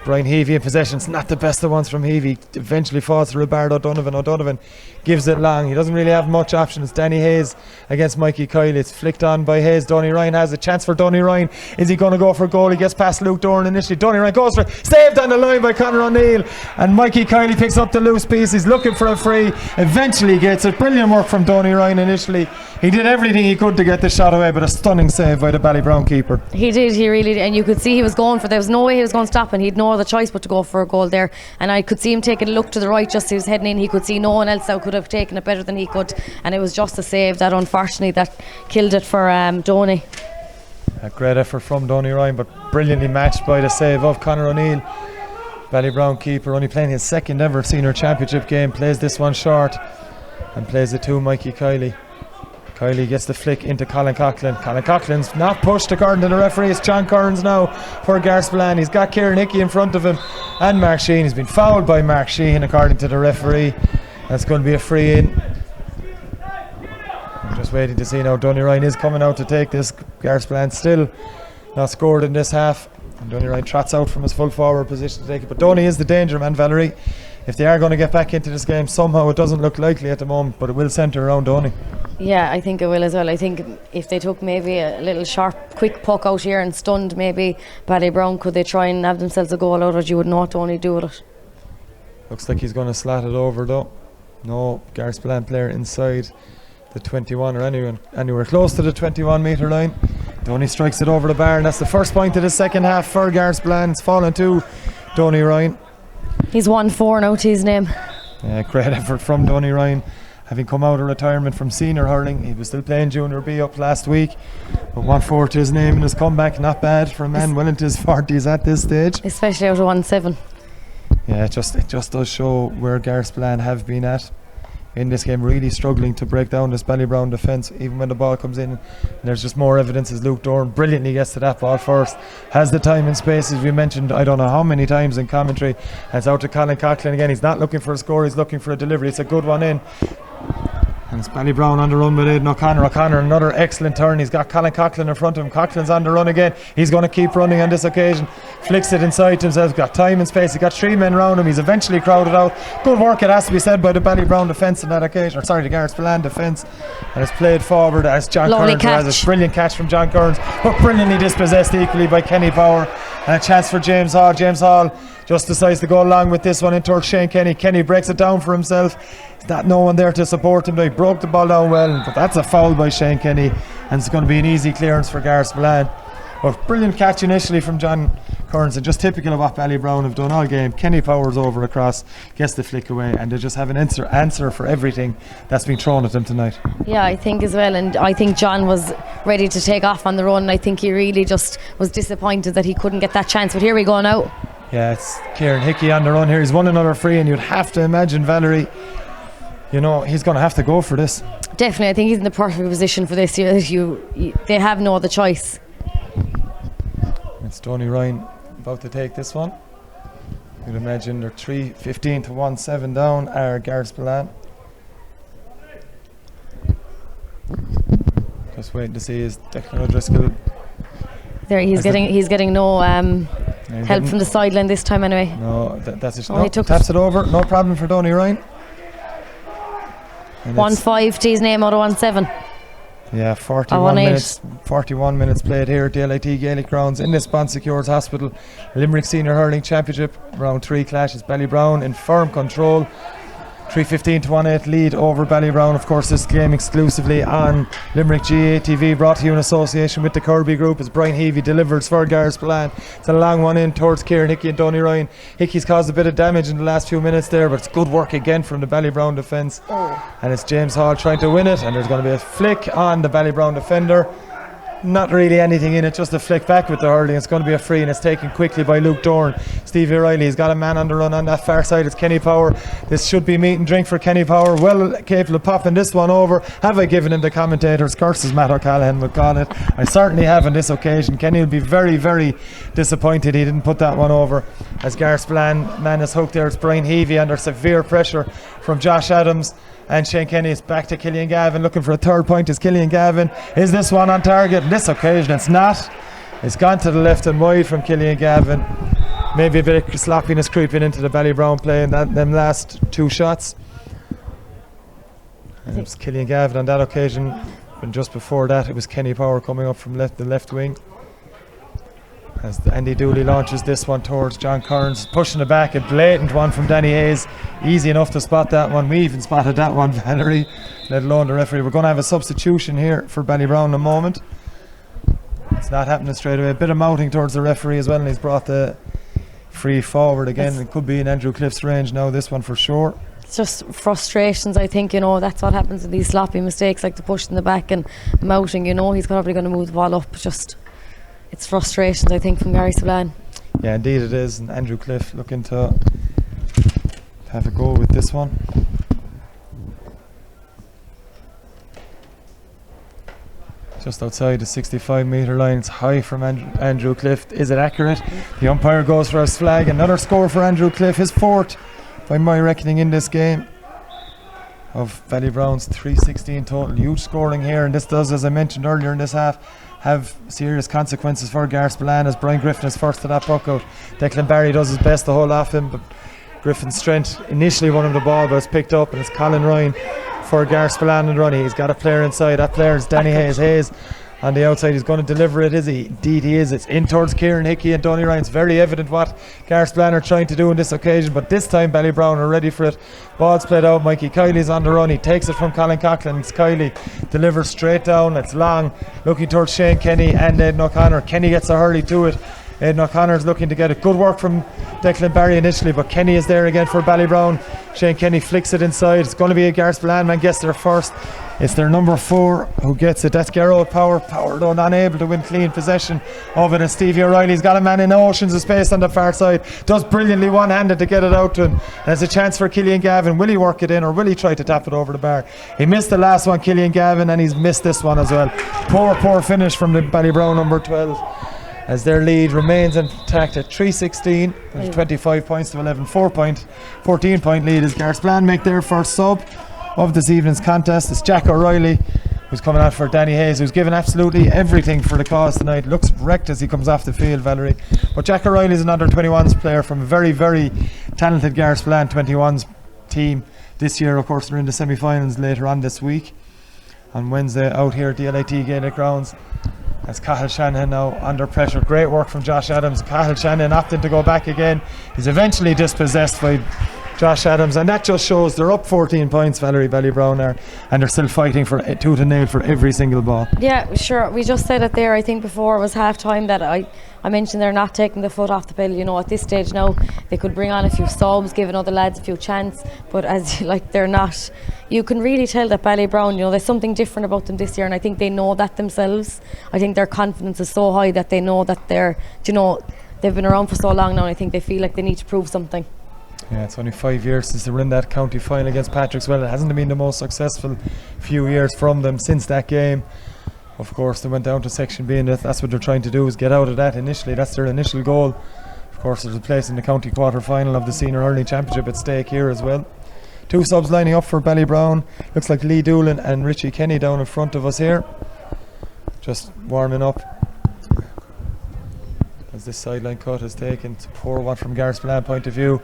Speaker 1: Brian Heavey in possession. It's not the best of ones from Heavey. Eventually falls to Roberto Donovan. O'Donovan gives it long. He doesn't really have much options. Danny Hayes against Mikey Kiley. It's flicked on by Hayes. Donny Ryan has a chance for Donny Ryan. Is he going to go for a goal? He gets past Luke Doran initially. Donny Ryan goes for it. Saved on the line by Conor O'Neill. And Mikey Kiley picks up the loose piece. He's looking for a free. Eventually gets it. Brilliant work from Donny Ryan initially. He did everything he could to get the shot away, but a stunning save by the Ballybrown keeper.
Speaker 2: He did, he really did, and you could see he was going for, there was no way he was going to stop, and he'd no other choice but to go for a goal there. And I could see him taking a look to the right just as he was heading in. He could see no one else out could have taken it better than he could, and it was just a save that unfortunately that killed it for Donny.
Speaker 1: A great effort from Donny Ryan, but brilliantly matched by the save of Conor O'Neill. Ballybrown keeper, only playing his second ever senior championship game, plays this one short and plays it to Mikey Kiley. Kiley gets the flick into Colin Coughlin. Colin Coughlin's not pushed according to the referee. It's John Kearns now for Garryspillane. He's got Kieran Hickey in front of him and Mark Sheehan. He's been fouled by Mark Sheehan according to the referee. That's going to be a free in. I'm just waiting to see now. Donny Ryan is coming out to take this. Garryspillane still not scored in this half. And Donny Ryan trots out from his full forward position to take it. But Donny is the danger man, Valerie. If they are going to get back into this game, somehow it doesn't look likely at the moment, but it will centre around Donny.
Speaker 2: Yeah, I think it will as well. I think if they took maybe a little sharp, quick puck out here and stunned maybe Ballybrown, could they try and have themselves a goal out of it? You would not only do with it.
Speaker 1: Looks like he's going to slat it over though. No Garryspillane player inside the 21 or anywhere close to the 21 metre line. Donny strikes it over the bar, and that's the first point of the second half for Garryspillane. It's fallen to Donny Ryan.
Speaker 2: He's 1-4 now to his name.
Speaker 1: Yeah, great effort from Donny Ryan. having come out of retirement from senior hurling. He was still playing Junior B up last week, but 1-4 to his name and his comeback. Not bad for a man well into his 40s at this stage.
Speaker 2: Especially out of 1-7.
Speaker 1: Yeah, it just does show where Garryspillane have been at in this game, really struggling to break down this Ballybrown defence, even when the ball comes in. And there's just more evidence as Luke Dorn brilliantly gets to that ball first, has the time and space, as we mentioned I don't know how many times in commentary. And it's out to Colin Coughlin again. He's not looking for a score, he's looking for a delivery. It's a good one in. And it's Ballybrown on the run with Aidan O'Connor. O'Connor, another excellent turn. He's got Colin Coughlin in front of him. Coughlin's on the run again. He's going to keep running on this occasion. Flicks it inside to himself. Got time and space. He's got 3 men round him. He's eventually crowded out. Good work, it has to be said, by the Ballybrown defence on that occasion. Or sorry, the Garryspillane defence. And it's played forward as John Kearns has a brilliant catch from John Kearns, but brilliantly dispossessed equally by Kenny Power. And a chance for James Hall. James Hall just decides to go along with this one in towards Shane Kenny. Kenny breaks it down for himself. There's not no one there to support him. He broke the ball down well, but that's a foul by Shane Kenny, and it's going to be an easy clearance for Garryspillane. But brilliant catch initially from John Kearns, and just typical of what Ballybrown have done all game. Kenny Powers over across, gets the flick away, and they just have an answer for everything that's been thrown at them tonight.
Speaker 2: Yeah, I think as well, and I think John was ready to take off on the run. I think he really just was disappointed that he couldn't get that chance, but here we go now.
Speaker 1: Yeah, it's Kieran Hickey on the run here. He's won another free, and you'd have to imagine, Valerie, you know, he's going to have to go for this.
Speaker 2: Definitely, I think he's in the perfect position for this. They have no other choice.
Speaker 1: It's Tony Ryan about to take this one. You'd imagine they're 3-15 to 1-7 down, are Garryspillane. Just waiting to see his Declan O'Driscoll.
Speaker 2: There, he's getting no help from the sideline this time anyway.
Speaker 1: No, that's it.
Speaker 2: Oh, he took
Speaker 1: taps it over. No problem for Tony Ryan.
Speaker 2: 1-5 to his name out of 1-7.
Speaker 1: Yeah, 41 minutes played here at the LIT Gaelic grounds in this Bon Secours Hospital Limerick Senior Hurling Championship. Round 3 clashes. Ballybrown in firm control. 3-15 to 1-8 lead over Ballybrown. Of course, this game exclusively on Limerick GA TV, brought to you in association with the Kirby Group, as Brian Heavey delivers for Garryspillane. It's a long one in towards Kieran Hickey and Tony Ryan. Hickey's caused a bit of damage in the last few minutes there, but it's good work again from the Ballybrown defence. And it's James Hall trying to win it, and there's going to be a flick on the Ballybrown defender. Not really anything in it, just a flick back with the hurling. It's going to be a free, and it's taken quickly by Luke Dorn. Stevie O'Reilly, he's got a man on the run on that far side. It's Kenny Power. This should be meat and drink for Kenny Power. Well capable of popping this one over. Have I given him the commentator's curse, as Matt O'Callaghan would call it? I certainly have on this occasion. Kenny will be very, very disappointed he didn't put that one over. As Garryspillane man is hooked there, it's Brian Heavey under severe pressure from Josh Adams. And Shane Kenny is back to Killian Gavin, looking for a third point. Is Killian Gavin? Is this one on target? On this occasion it's not. It's gone to the left and wide from Killian Gavin. Maybe a bit of sloppiness creeping into the Ballybrown play in them last 2 shots. And it was Killian Gavin on that occasion, and just before that it was Kenny Power coming up from the left wing. As Andy Dooley launches this one towards John Kearns, pushing it back, a blatant one from Danny Hayes. Easy enough to spot that one. We even spotted that one, Valerie, let alone the referee. We're going to have a substitution here for Ballybrown in a moment. It's not happening straight away. A bit of mouthing towards the referee as well, and he's brought the free forward again. It could be in Andrew Cliff's range now, this one for sure.
Speaker 2: It's just frustrations, I think, that's what happens with these sloppy mistakes, like the push in the back and mouthing. He's probably going to move the ball up, just it's frustrations, I think, from Garryspillane.
Speaker 1: Yeah, indeed it is. And Andrew Cliff looking to have a go with this one. Just outside the 65-metre line. It's high from Andrew Cliff. Is it accurate? The umpire goes for his flag. Another score for Andrew Cliff. His 4th, by my reckoning, in this game. Of Ballybrown's 3-16 total. Huge scoring here. And this does, as I mentioned earlier in this half, have serious consequences for Garryspillane, as Brian Griffin is first to that puck out. Declan Barry does his best to hold off him, but Griffin's strength initially won him the ball, but it's picked up, and it's Colin Ryan for Garryspillane and running. He's got a player inside. That player is Danny Hayes. Hayes on the outside. He's going to deliver it, is he? Indeed he is. It's in towards Kieran Hickey and Tony Ryan. It's very evident what Garryspillane are trying to do on this occasion, but this time Ballybrown are ready for it. Ball's played out. Mikey Kiley's on the run. He takes it from Colin Coughlin. It's Kiley, delivers straight down. It's long, looking towards Shane Kenny and Aidan O'Connor. Kenny gets a hurley to it, Aidan O'Connor's looking to get it. Good work from Declan Barry initially, but Kenny is there again for Ballybrown. Shane Kenny flicks it inside. It's going to be a Garryspillane man gets there first. It's their number 4 who gets it. That's Garrow Power. Power though unable to win clean possession of it, and Stevie O'Reilly's got a man in oceans of space on the far side. Does brilliantly one-handed to get it out to him. And there's a chance for Killian Gavin. Will he work it in, or will he try to tap it over the bar? He missed the last one, Killian Gavin, and he's missed this one as well. Poor finish from the Ballybrown number 12. As their lead remains intact at 3-16, 25 points to 11, 14-point lead as Garryspillane make their first sub of this evening's contest. It's Jack O'Reilly who's coming out for Danny Hayes, who's given absolutely everything for the cause tonight. Looks wrecked as he comes off the field, Valerie. But Jack O'Reilly is an under-21s player from a very, very talented Garryspillane 21s team. This year, of course, they're in the semi-finals later on this week. On Wednesday out here at the LIT Gaelic grounds. As Cathal Shanahan now under pressure. Great work from Josh Adams. Cathal Shanahan opting to go back again. He's eventually dispossessed by Josh Adams, and that just shows they're up 14 points, Valerie Ballybrown are, and they're still fighting for tooth and nail for every single ball.
Speaker 2: Yeah, sure. We just said it there, I think before it was half time, that I mentioned they're not taking the foot off the pedal. You know, at this stage now they could bring on a few subs, giving other lads a few chance, but as like they're not. You can really tell that Ballybrown, you know, there's something different about them this year, and I think they know that themselves. I think their confidence is so high that they know that they're, you know, they've been around for so long now, and I think they feel like they need to prove something.
Speaker 1: Yeah, it's only 5 years since they were in that county final against Patrickswell. It hasn't been the most successful few years from them since that game. Of course, they went down to Section B, and that's what they're trying to do, is get out of that initially. That's their initial goal. Of course, there's a place in the county quarter final of the Senior Hurling Championship at stake here as well. 2 subs lining up for Ballybrown. Looks like Lee Doolan and Richie Kenny down in front of us here, just warming up as this sideline cut is taken. It's a poor one from Garryspillane point of view,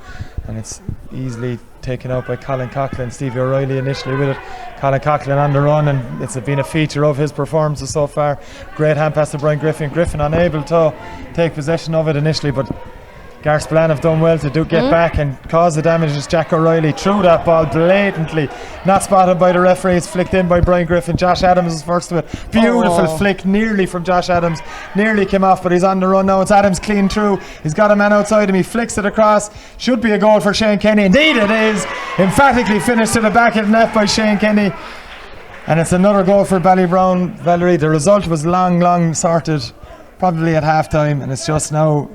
Speaker 1: and it's easily taken out by Colin Coughlin. Stevie O'Reilly initially with it. Colin Coughlin on the run, and it's been a feature of his performances so far. Great hand pass to Brian Griffin. Griffin unable to take possession of it initially, but Garryspillane have done well to get back and cause the damage. As Jack O'Reilly threw that ball blatantly, not spotted by the referee. It's flicked in by Brian Griffin. Josh Adams is first to it. Beautiful flick, nearly from Josh Adams. Nearly came off, but he's on the run now. It's Adams clean through. He's got a man outside him. He flicks it across. Should be a goal for Shane Kenny. Indeed it is. Emphatically finished to the back of the net by Shane Kenny. And it's another goal for Ballybrown, Valerie. The result was long sorted, probably at half time, and it's just now.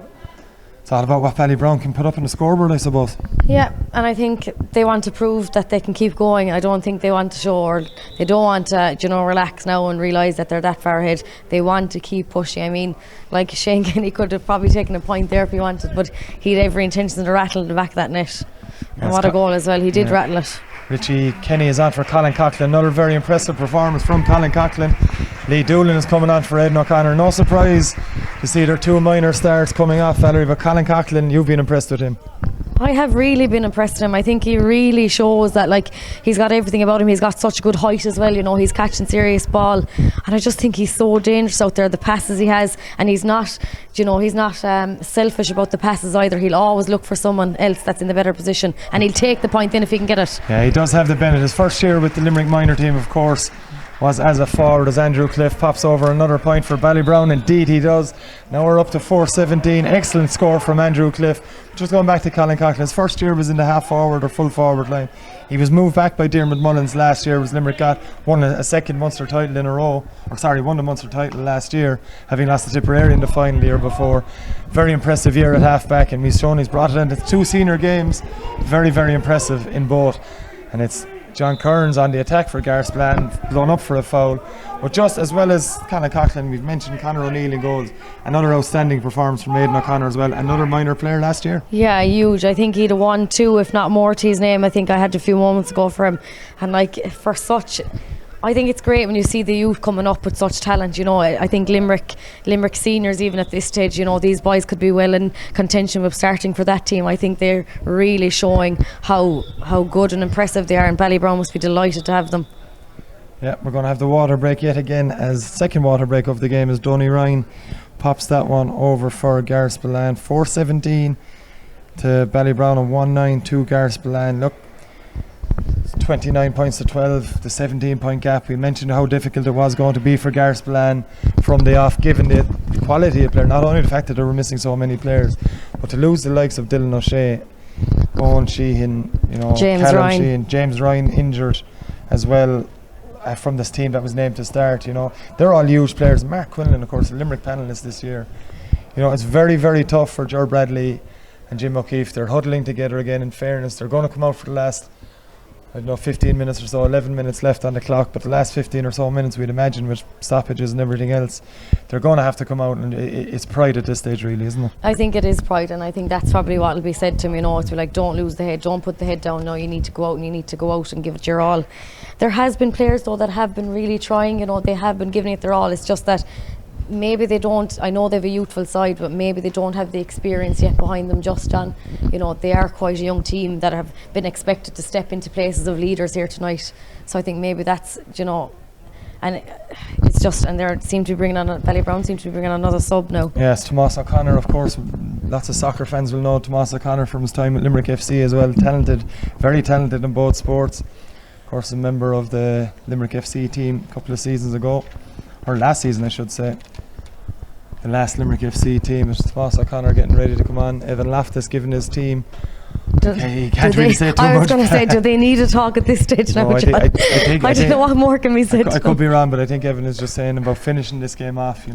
Speaker 1: It's all about what Ballybrown can put up in the scoreboard, I suppose.
Speaker 2: Yeah, and I think they want to prove that they can keep going. I don't think they want to show, or they don't want to, relax now and realise that they're that far ahead. They want to keep pushing. I mean, like Shane Kenny could have probably taken a point there if he wanted, but he had every intention to rattle in the back of that net. And what a goal as well. He did rattle it.
Speaker 1: Richie Kenny is on for Colin Coughlin. Another very impressive performance from Colin Coughlin. Lee Doolan is coming on for Aidan O'Connor. No surprise to see their 2 minor stars coming off, Valerie, but Colin Coughlin, you've been impressed with him.
Speaker 2: I have really been impressed with him. I think he really shows that, like, he's got everything about him. He's got such good height as well, he's catching serious ball, and I just think he's so dangerous out there, the passes he has, and he's not selfish about the passes either. He'll always look for someone else that's in the better position, and he'll take the point in if he can get it.
Speaker 1: Yeah, he does have the benefit. His first year with the Limerick minor team, of course, was as a forward, as Andrew Cliff pops over another point for Ballybrown. Indeed he does. Now we're up to 4-17. Excellent score from Andrew Cliff. Just going back to Colin Coughlin, his first year was in the half forward or full forward line. He was moved back by Diarmuid Mullins last year, as Limerick won a second Munster title in a row, won the Munster title last year, having lost to Tipperary in the final the year before. Very impressive year at half back, and he's brought it into 2 senior games. Very, very impressive in both. And it's John Kearns on the attack for Garryspillane, blown up for a foul. But just as well as Colin Coughlin, we've mentioned Conor O'Neill in goals. Another outstanding performance from Aidan O'Connor as well. Another minor player last year. Yeah,
Speaker 2: huge. I think he'd have won 2, if not more, to his name. I think I had a few moments ago for him. And I think it's great when you see the youth coming up with such talent. I think Limerick seniors, even at this stage, these boys could be well in contention with starting for that team. I think they're really showing how good and impressive they are, and Ballybrown must be delighted to have them.
Speaker 1: Yeah, we're going to have the water break yet again, as second water break of the game as Donny Ryan pops that one over for Garryspillane. 4-17 to Ballybrown and 1-9 to Garryspillane. Look, 29 points to 12, the 17-point gap. We mentioned how difficult it was going to be for Garryspillane from the off, given the quality of player. Not only the fact that they were missing so many players, but to lose the likes of Dylan O'Shea, Owen Sheehan,
Speaker 2: James
Speaker 1: Callum
Speaker 2: Ryan.
Speaker 1: Sheehan, James Ryan injured as well from this team that was named to start. They're all huge players. Mark Quinlan, of course, a Limerick panellist this year. It's very, very tough for Ger Bradley and Jim O'Keefe. They're huddling together again. In fairness, they're going to come out for the last 15 minutes or so, 11 minutes left on the clock, but the last 15 or so minutes, we'd imagine, with stoppages and everything else, they're going to have to come out, and it's pride at this stage, really, isn't it?
Speaker 2: I think it is pride, and I think that's probably what will be said to me. It's like, don't lose the head, don't put the head down. No, you need to go out, and you need to go out and give it your all. There has been players though that have been really trying. They have been giving it their all. It's just that maybe they don't, I know they have a youthful side, but maybe they don't have the experience yet behind them. Just on, they are quite a young team that have been expected to step into places of leaders here tonight. So I think maybe that's, and it's just, and they seem to be bringing on, Ballybrown seem to be bringing on another sub now.
Speaker 1: Yes, Tomás O'Connor, of course, lots of soccer fans will know Tomás O'Connor from his time at Limerick FC as well. Talented, very talented in both sports. Of course, a member of the Limerick FC team a couple of seasons ago, or last season I should say. The last Limerick FC team is Tomás O'Connor getting ready to come on. Evan Loftus giving his team. He can't really say too much.
Speaker 2: I was going to say, do they need to talk at this stage now, John? I don't know what more can be said.
Speaker 1: I could be wrong, but I think Evan is just saying about finishing this game off.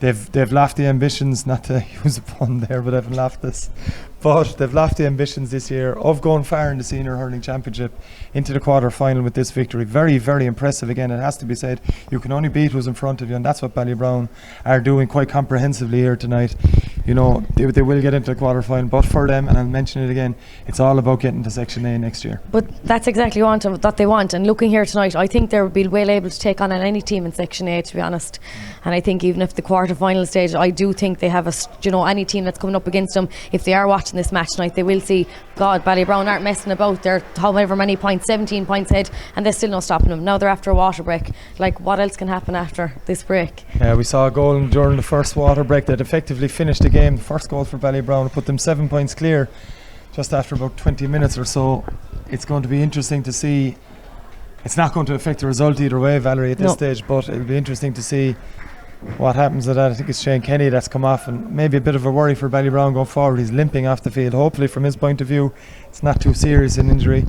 Speaker 1: They've lofty ambitions, not to use a pun there, but Evan Loftus. But they've lofty ambitions this year of going far in the Senior Hurling Championship into the quarter-final with this victory. Very, very impressive again, it has to be said. You can only beat who's in front of you, and that's what Ballybrown are doing quite comprehensively here tonight. They will get into the quarter-final, but for them, and I'll mention it again, it's all about getting to Section A next year.
Speaker 2: But that's exactly what they want, and looking here tonight, I think they'll be well able to take on any team in Section A, to be honest. And I think even if the quarter-final stage, I do think they have any team that's coming up against them, if they are watching this match tonight, they will see, God, Ballybrown aren't messing about. They're however many points, 17 points ahead, and there's still no stopping them. Now they're after a water break. Like, what else can happen after this break? Yeah,
Speaker 1: we saw a goal during the first water break that effectively finished the game. The first goal for Ballybrown put them 7 points clear just after about 20 minutes or so. It's going to be interesting to see. It's not going to affect the result either way, Valerie, at this stage, but it'll be interesting to see what happens to that. I think it's Shane Kenny that's come off, and maybe a bit of a worry for Ballybrown going forward. He's limping off the field. Hopefully from his point of view it's not too serious an injury.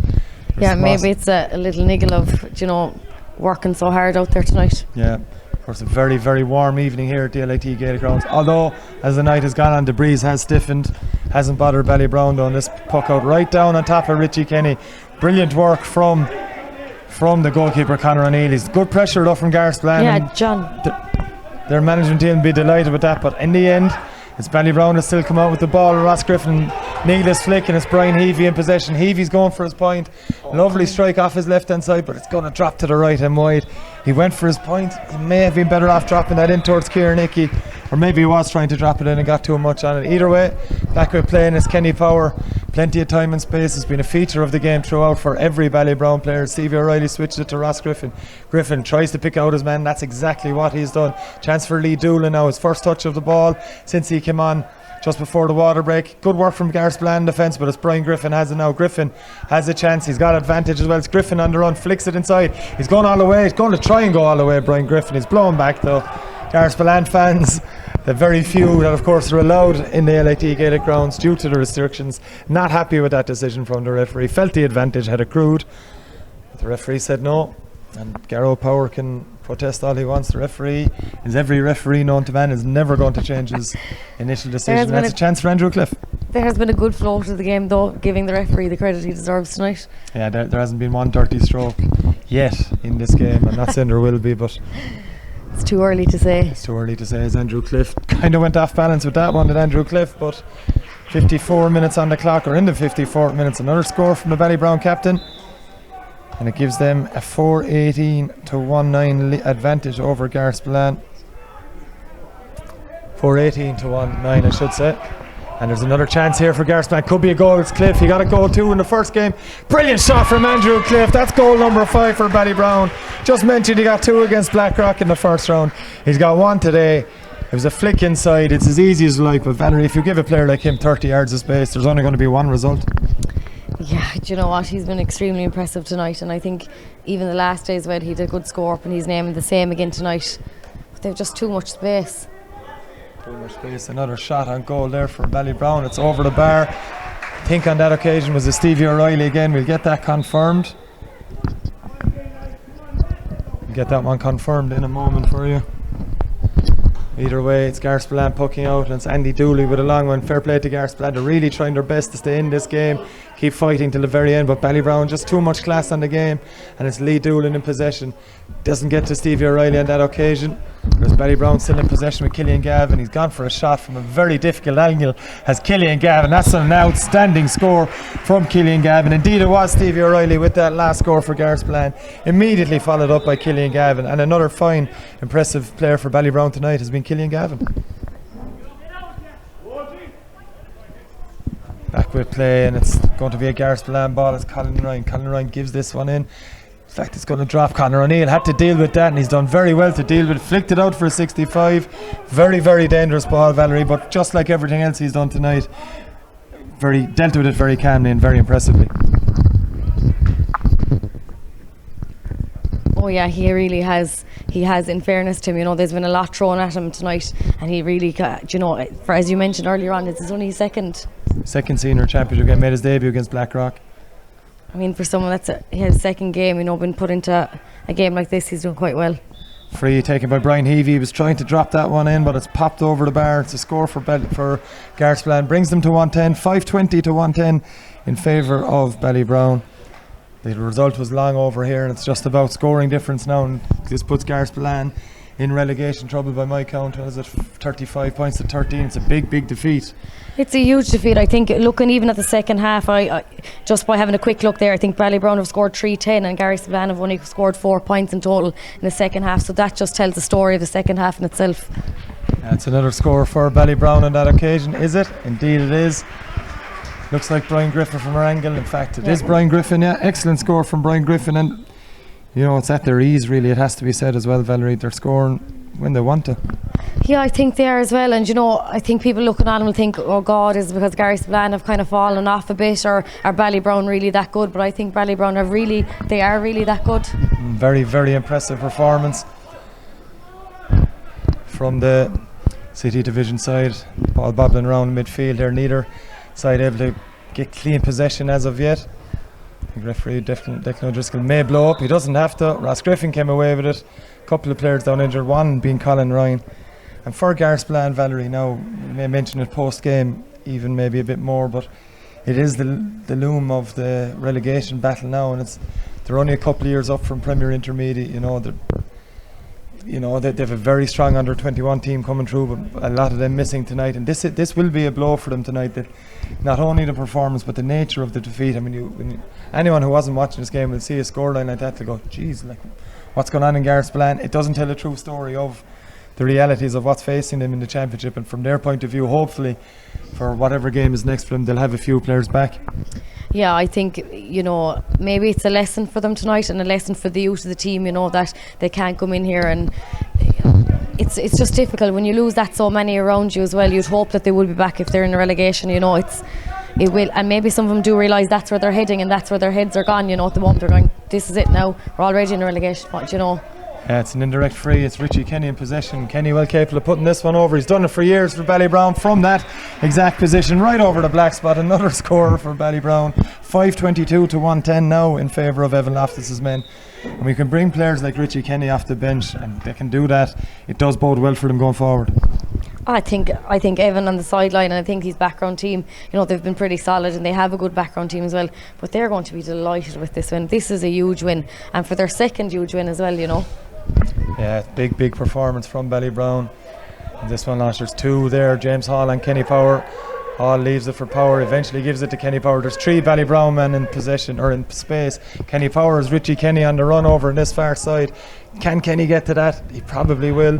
Speaker 2: Maybe it's a little niggle of working so hard out there tonight. Yeah,
Speaker 1: of course, a very, very warm evening here at the LIT Gaelic Grounds, although as the night has gone on the breeze has stiffened. Hasn't bothered Ballybrown though. This puck out right down on top of Richie Kenny. Brilliant work from the goalkeeper Conor O'Neill. He's good pressure though from Garryspillane.
Speaker 2: Yeah, John,
Speaker 1: their management team will be delighted with that, but in the end it's Ballybrown that still come out with the ball. Ross Griffin needless flick, and it's Brian Heavey in possession. Heavey's going for his point. Lovely strike off his left hand side, but it's going to drop to the right and wide. He went for his point. He may have been better off dropping that in towards Kieran Hickey, or maybe he was trying to drop it in and got too much on it. Either way, back with playing is Kenny Power. Plenty of time and space has been a feature of the game throughout for every Ballybrown player. Stevie O'Reilly switched it to Ross Griffin. Griffin tries to pick out his man. That's exactly what he's done. Chance for Lee Doolan now. His first touch of the ball since he came on just before the water break. Good work from Garryspillane defence, but it's Brian Griffin has it now. Griffin has a chance. He's got advantage as well. It's Griffin on the run, flicks it inside. He's going all the way. He's going to try and go all the way, Brian Griffin. He's blowing back though. Garryspillane fans, the very few that of course are allowed in the LIT Gaelic grounds due to the restrictions, not happy with that decision from the referee. Felt the advantage had accrued, but the referee said no, and Garrow Power can protest all he wants. The referee, as every referee known to man, is never going to change his initial decision. That's a chance for Andrew Cliff.
Speaker 2: There has been a good flow to the game though, giving the referee the credit he deserves tonight.
Speaker 1: Yeah, there hasn't been one dirty stroke yet in this game. I'm not saying there will be, but
Speaker 2: it's too early to say.
Speaker 1: It's too early to say, as Andrew Cliff kind of went off balance with that one, did Andrew Cliff. But 54 minutes on the clock, or in the 54th minutes, another score from the Ballybrown captain, and it gives them a 4-18 to 1-9 advantage over Garryspillane. 4-18 to 1-9, I should say. And there's another chance here for Garryspillane. Could be a goal. It's Cliff. He got a goal too in the first game. Brilliant shot from Andrew Cliff. That's goal number 5 for Ballybrown. Just mentioned he got 2 against Blackrock in the first round. He's got 1 today. It was a flick inside. It's as easy as you like. But Valerie, if you give a player like him 30 yards of space, there's only going to be one result.
Speaker 2: Yeah, do you know what? He's been extremely impressive tonight, and I think even the last day as well, he did a good score up, and he's naming the same again tonight. But they've just too much space.
Speaker 1: Too much space. Another shot on goal there for Ballybrown. It's over the bar. I think on that occasion was a Stevie O'Reilly again. We'll get that confirmed. We'll get that one confirmed in a moment for you. Either way, it's Garryspillane pucking out, and it's Andy Dooley with a long one. Fair play to Garryspillane. They're really trying their best to stay in this game, keep fighting till the very end, but Ballybrown just too much class on the game, and it's Lee Doolin in possession. Doesn't get to Stevie O'Reilly on that occasion. There's Ballybrown still in possession with Killian Gavin. He's gone for a shot from a very difficult angle as Killian Gavin. That's an outstanding score from Killian Gavin. Indeed it was Stevie O'Reilly with that last score for Garryspillane, immediately followed up by Killian Gavin. And another fine, impressive player for Ballybrown tonight has been Killian Gavin. Back with play, and it's going to be a Garryspillane ball. It's Colin Ryan. Colin Ryan gives this one in. In fact, it's going to drop. Conor O'Neill had to deal with that, and he's done very well to deal with it. Flicked it out for a 65. Very, very dangerous ball, Valerie, but just like everything else he's done tonight, dealt with it very calmly and very impressively.
Speaker 2: Oh yeah, he really has. He has, in fairness to him, you know, there's been a lot thrown at him tonight, and he really, you know, for, as you mentioned earlier on, it's only his second
Speaker 1: senior championship game, made his debut against Blackrock.
Speaker 2: I mean, for someone that's his second game, you know, been put into a game like this, he's doing quite well.
Speaker 1: Free taken by Brian Heavey. He was trying to drop that one in, but it's popped over the bar. It's a score for Garryspillane. Brings them to 110, 520 to 110 in favour of Ballybrown. The result was long over here, and it's just about scoring difference now, and this puts Garryspillane in relegation trouble by my count. What is it, 35 points to 13? It's a big, big defeat.
Speaker 2: It's a huge defeat. I think, looking even at the second half, I just by having a quick look there, I think Ballybrown have scored 3-10 and Garryspillane have only scored 4 points in total in the second half, so that just tells the story of the second half in itself.
Speaker 1: That's another score for Ballybrown on that occasion, is it? Indeed it is. Looks like Brian Griffin from our angle. In fact, it is Brian Griffin. Yeah, excellent score from Brian Griffin, and you know, it's at their ease, really. It has to be said as well, Valerie. They're scoring when they want to.
Speaker 2: Yeah, I think they are as well, and you know, I think people looking at them will think, oh God, is it because Garryspillane have kind of fallen off a bit, or are Ballybrown really that good? But I think Ballybrown are really that good.
Speaker 1: Very, very impressive performance from the City Division side. Ball bobbling around midfield here, neither side able to get clean possession as of yet. The referee Declan O'Driscoll may blow up. He doesn't have to. Ross Griffin came away with it. A couple of players down injured, one being Colin Ryan. And for Garryspillane, Valerie, now you may mention it post game even maybe a bit more, but it is the loom of the relegation battle now, and they're only a couple of years up from Premier Intermediate. They have a very strong under 21 team coming through, but a lot of them missing tonight, and this will be a blow for them tonight. That not only the performance but the nature of the defeat. I mean, anyone who wasn't watching this game will see a scoreline like that to go, geez, like what's going on in Garryspillane? It doesn't tell a true story of the realities of what's facing them in the championship, and from their point of view, hopefully for whatever game is next for them, they'll have a few players back.
Speaker 2: Yeah, I think, you know, maybe it's a lesson for them tonight and a lesson for the youth of the team, you know, that they can't come in here, and it's just difficult when you lose that so many around you as well. You'd hope that they will be back if they're in a relegation, you know. It will, and maybe some of them do realise that's where they're heading and that's where their heads are gone, you know. At the moment they're going, this is it now, we're already in a relegation spot, you know.
Speaker 1: Yeah, it's an indirect free. It's Richie Kenny in possession. Kenny well capable of putting this one over. He's done it for years for Ballybrown from that exact position right over the black spot. Another scorer for Ballybrown. 522 to 110 now in favour of Evan Loftus's men. And we can bring players like Richie Kenny off the bench, and they can do that. It does bode well for them going forward.
Speaker 2: I think Evan on the sideline, and I think his background team, you know, they've been pretty solid and they have a good background team as well, but they're going to be delighted with this win. This is a huge win, and for their second huge win as well, you know.
Speaker 1: Yeah, big performance from Ballybrown. And this one last, there's two there, James Hall and Kenny Power. Hall leaves it for Power, eventually gives it to Kenny Power. There's three Ballybrown men in possession, or in space. Kenny Power is Richie Kenny on the run over on this far side. Can Kenny get to that? He probably will.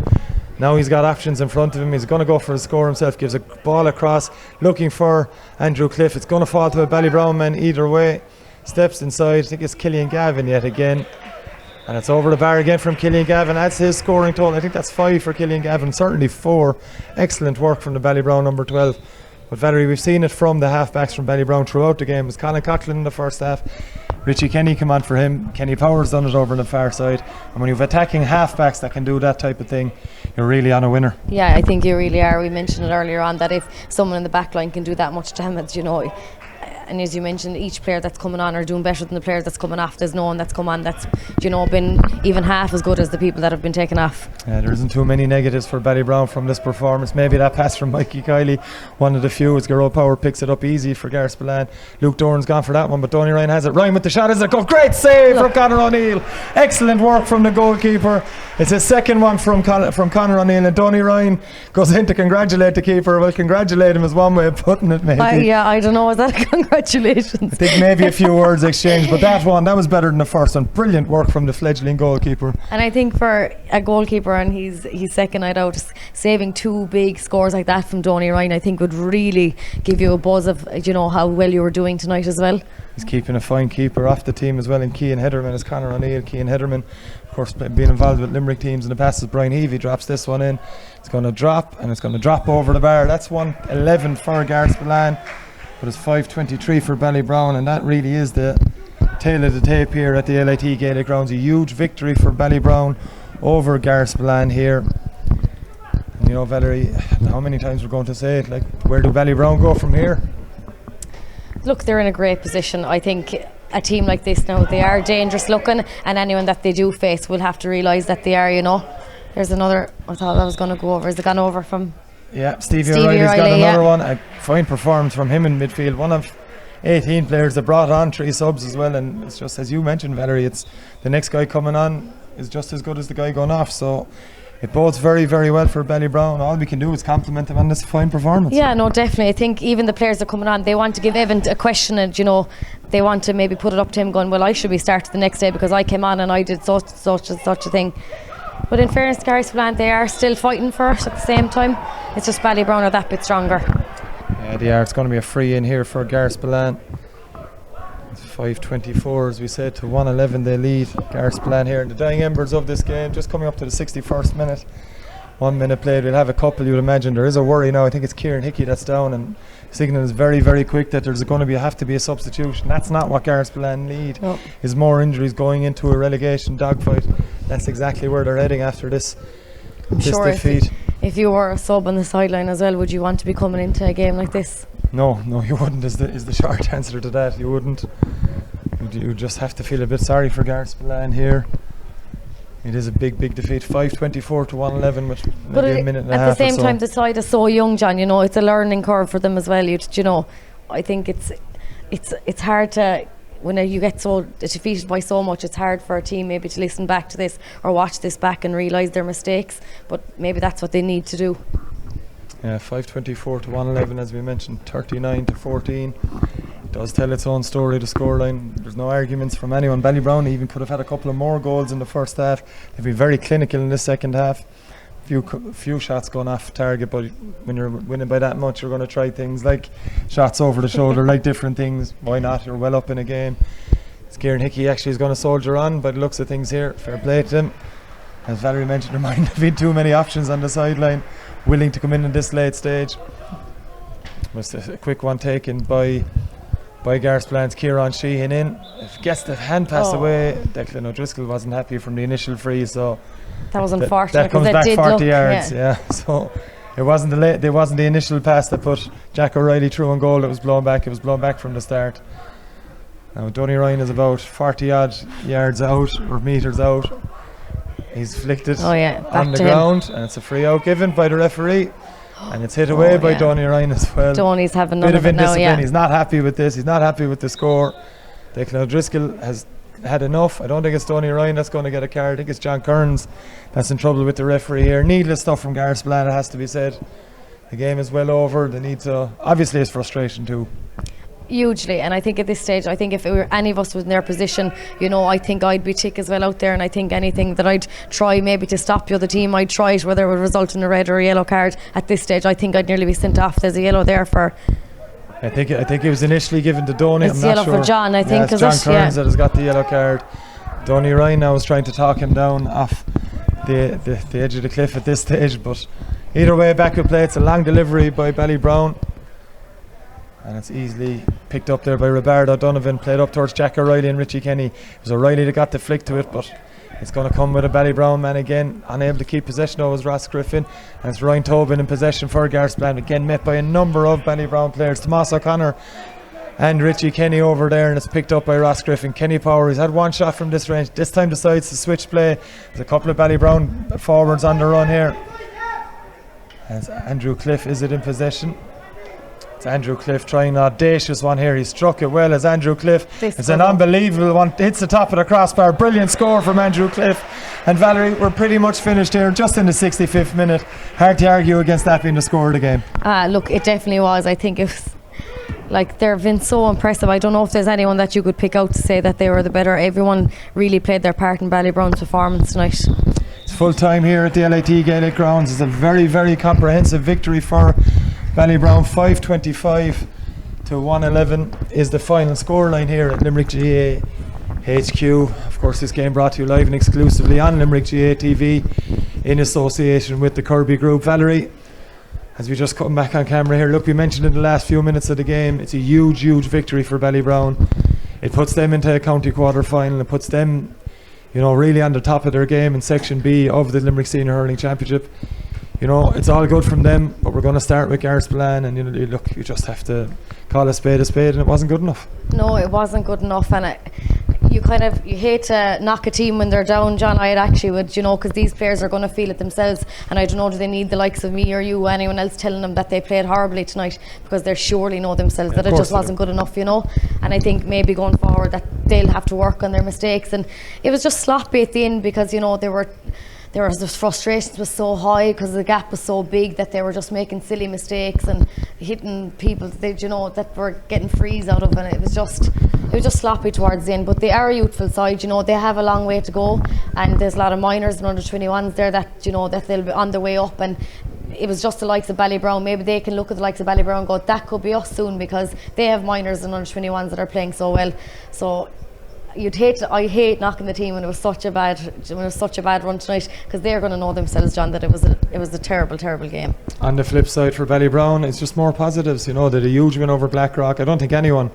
Speaker 1: Now he's got options in front of him. He's going to go for a score himself. Gives a ball across, looking for Andrew Cliff. It's going to fall to a Ballybrown man either way. Steps inside. I think it's Killian Gavin yet again. And it's over the bar again from Killian Gavin. Adds his scoring total. I think that's 5 for Killian Gavin. Certainly 4. Excellent work from the Ballybrown number 12. But Valerie, we've seen it from the halfbacks from Ballybrown throughout the game. It was Colin Coughlin in the first half. Richie Kenny come on for him. Kenny Powers done it over on the far side. And when you've attacking halfbacks that can do that type of thing, you're really on a winner.
Speaker 2: Yeah, I think you really are. We mentioned it earlier on that if someone in the back line can do that much damage, and as you mentioned, each player that's coming on are doing better than the players that's coming off. There's no one that's come on that's been even half as good as the people that have been taken off.
Speaker 1: Yeah, there isn't too many negatives for Ballybrown from this performance. Maybe that pass from Mikey Kiley, one of the few, as Garrow Power picks it up easy for Garryspillane. Luke Doran's gone for that one, but Donny Ryan has it. Ryan with the shot, is it go? Great save from Conor O'Neill. Excellent work from the goalkeeper. It's his second one from Conor O'Neill, and Donny Ryan goes in to congratulate the keeper. Well, congratulate him is one way of putting it, maybe.
Speaker 2: I don't know, was that a congratulations?
Speaker 1: I think maybe a few words exchanged, but that was better than the first one. Brilliant work from the fledgling goalkeeper.
Speaker 2: And I think for a goalkeeper, and he's second night out, saving two big scores like that from Donny Ryan, I think would really give you a buzz of how well you were doing tonight as well.
Speaker 1: He's keeping a fine keeper off the team as well, and Cian Hederman is Conor O'Neill. Cian Hederman, of course, being involved with Limerick teams in the past, as Brian Heavey drops this one in. It's going to drop, and it's going to drop over the bar. That's 1-11 for Garryspillane, but it's 5-23 for Ballybrown, and that really is the tail of the tape here at the LIT Gaelic Grounds. A huge victory for Ballybrown over Garryspillane here. And Valerie, how many times we're going to say it, where do Ballybrown go from here?
Speaker 2: Look, they're in a great position. I think a team like this now, they are dangerous looking, and anyone that they do face will have to realise that they are, There's another, I thought that was going to go over. Is it gone over from?
Speaker 1: Yeah, Stevie O'Reilly's got another one. A fine performance from him in midfield. One of 18 players that brought on 3 subs as well, and it's just as you mentioned, Valerie, it's the next guy coming on is just as good as the guy going off, so it bodes very, very well for Ballybrown. All we can do is compliment them on this fine performance.
Speaker 2: Yeah, no, definitely. I think even the players that are coming on, they want to give Evan a question, and they want to maybe put it up to him going, well, I should be started the next day because I came on and I did such a thing. But in fairness to Garryspillane, they are still fighting for it at the same time. It's just Ballybrown are that bit stronger.
Speaker 1: Yeah, they are. It's going to be a free in here for Garryspillane. It's 5-24, as we said, to 1-11 they lead. Garryspillane here in the dying embers of this game, just coming up to the 61st minute. 1 minute played. We'll have a couple, you'd imagine. There is a worry now. I think it's Kieran Hickey that's down, and signal is very, very quick that there's going to have to be a substitution. That's not what Garryspillane need. No. Is more injuries going into a relegation dogfight. That's exactly where they're heading after this defeat.
Speaker 2: If you were a sub on the sideline as well, would you want to be coming into a game like this?
Speaker 1: No, you wouldn't, is the short answer to that. You wouldn't. You just have to feel a bit sorry for Garryspillane here. It is a big defeat, 5-24 to 1-11 with maybe a minute and a half.
Speaker 2: At the same time, the side is so young, John. It's a learning curve for them as well. I think it's hard to, when you get so defeated by so much, it's hard for a team maybe to listen back to this or watch this back and realise their mistakes. But maybe that's what they need to do.
Speaker 1: Yeah, 5-24 to 1-11, as we mentioned, 39 to 14. Does tell its own story, the scoreline. There's no arguments from anyone. Ballybrown even could have had a couple of more goals in the first half. They've been very clinical in the second half. Few shots going off target, but when you're winning by that much, you're going to try things like shots over the shoulder, like different things. Why not? You're well up in a game. Kieran Hickey actually is going to soldier on by the looks of things here. Fair play to him. As Valerie mentioned, there might have been too many options on the sideline willing to come in this late stage. Just a quick one taken by Garryspillane's Kieran Sheehan in. Gets the hand pass away. Declan O'Driscoll wasn't happy from the initial free, so
Speaker 2: that was unfortunate.
Speaker 1: That comes back 40 yards. Yeah. So it wasn't the initial pass that put Jack O'Reilly through on goal. It was blown back. It was blown back from the start. Now Donny Ryan is about 40 odd yards out or meters out. He's flicked it on the ground, and it's a free out given by the referee. And it's hit away by Donny Ryan as well.
Speaker 2: Donny's having none
Speaker 1: bit
Speaker 2: of
Speaker 1: of
Speaker 2: it now,
Speaker 1: indiscipline. He's not happy with this. He's not happy with the score. Declan O'Driscoll has had enough. I don't think it's Donny Ryan that's going to get a card. I think it's John Kearns that's in trouble with the referee here. Needless stuff from Garryspillane, it has to be said. The game is well over. They need to. Obviously, it's frustration too.
Speaker 2: Hugely, and I think at this stage, I think if any of us was in their position, I think I'd be tick as well out there, and I think anything that I'd try maybe to stop the other team, I'd try it, whether it would result in a red or a yellow card. At this stage, I think I'd nearly be sent off. There's a yellow there for.
Speaker 1: I think it was initially given to Donny.
Speaker 2: It's
Speaker 1: I'm not
Speaker 2: yellow
Speaker 1: sure.
Speaker 2: for John, I think.
Speaker 1: It's John Kearns that has got the yellow card. Donny Ryan now is trying to talk him down off the edge of the cliff at this stage, but either way, back with play. It's a long delivery by Ballybrown. And it's easily picked up there by Roberto Donovan, played up towards Jack O'Reilly and Richie Kenny. It was O'Reilly that got the flick to it, but it's going to come with a Ballybrown man again. Unable to keep possession of was Ross Griffin. And it's Ryan Tobin in possession for Garryspillane. Again met by a number of Ballybrown players. Tomas O'Connor and Richie Kenny over there, and it's picked up by Ross Griffin. Kenny Power, he's had one shot from this range. This time decides to switch play. There's a couple of Ballybrown forwards on the run here. As Andrew Cliff is it in possession. It's Andrew Cliff trying an audacious one here. He struck it well as Andrew Cliff. It's an unbelievable one. Hits the top of the crossbar. Brilliant score from Andrew Cliff. And Valerie, we're pretty much finished here just in the 65th minute. Hard to argue against that being the score of the game.
Speaker 2: Look, it definitely was. I think it's like they've been so impressive. I don't know if there's anyone that you could pick out to say that they were the better. Everyone really played their part in Ballybrown's performance tonight.
Speaker 1: It's full time here at the LIT Gaelic Grounds. It's a very, very comprehensive victory for Ballybrown. 5-25 to 111 is the final scoreline here at Limerick GA HQ. Of course, this game brought to you live and exclusively on Limerick GA TV in association with the Kirby Group. Valerie, as we just come back on camera here, look, we mentioned in the last few minutes of the game, it's a huge, huge victory for Ballybrown. It puts them into a county quarter final. It puts them, you know, really on the top of their game in Section B of the Limerick Senior Hurling Championship. You know, it's all good from them, but we're going to start with Garryspillane, and you just have to call a spade, and it wasn't good enough.
Speaker 2: No, it wasn't good enough, and you hate to knock a team when they're down, John. I actually would, because these players are going to feel it themselves, and I don't know, do they need the likes of me or you or anyone else telling them that they played horribly tonight, because they surely know themselves that it just wasn't good enough, and I think maybe going forward that they'll have to work on their mistakes. And it was just sloppy at the end, because the frustration was so high because the gap was so big that they were just making silly mistakes and hitting people that were getting frees out of, and it was just sloppy towards the end. But they are a youthful side, they have a long way to go, and there's a lot of minors and under 21s there that that they'll be on their way up. And it was just the likes of Ballybrown. Maybe they can look at the likes of Ballybrown and go, that could be us soon, because they have minors and under 21s that are playing so well. So I hate knocking the team when it was such a bad run tonight, because they're going to know themselves, John, that it was a terrible, terrible game.
Speaker 1: On the flip side for Ballybrown, it's just more positives. They had a huge win over Blackrock. I don't think anyone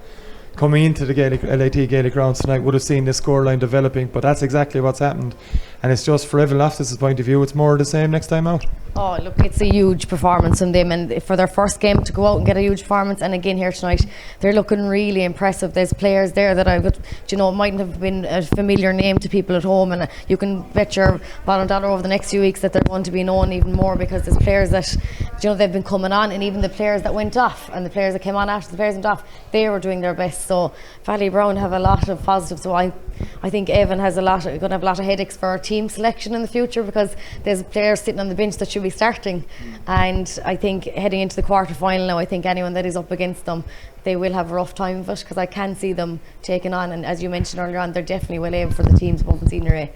Speaker 1: coming into the LIT Gaelic Grounds tonight would have seen this scoreline developing, but that's exactly what's happened, and it's just, for Evan Loftus' point of view, it's more of the same next time out.
Speaker 2: Oh, look, it's a huge performance from them, and for their first game to go out and get a huge performance, and again here tonight, they're looking really impressive. There's players there that I would, mightn't have been a familiar name to people at home, and you can bet your bottom dollar over the next few weeks that they're going to be known even more, because there's players that, they've been coming on, and even the players that went off, and the players that came on after the players went off, they were doing their best. So Ballybrown have a lot of positives. So I think Evan has going to have a lot of headaches for our team selection in the future, because there's players sitting on the bench that should be starting, and I think heading into the quarter final now, I think anyone that is up against them, they will have a rough time of it, because I can see them taking on, and as you mentioned earlier on, they're definitely well able for the teams above in Senior A.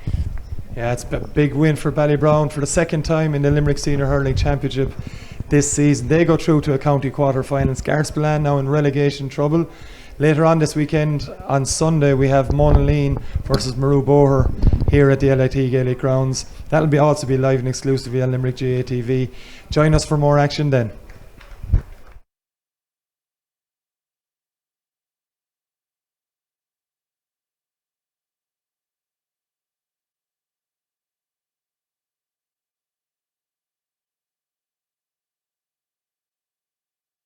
Speaker 1: Yeah, it's a big win for Ballybrown for the second time in the Limerick Senior Hurling Championship this season. They go through to a county quarter final. Garryspillane now in relegation trouble. Later on this weekend, on Sunday, we have Monaleen versus Maru Boher here at the LIT Gaelic Grounds. That'll also be live and exclusively on Limerick GA TV. Join us for more action then.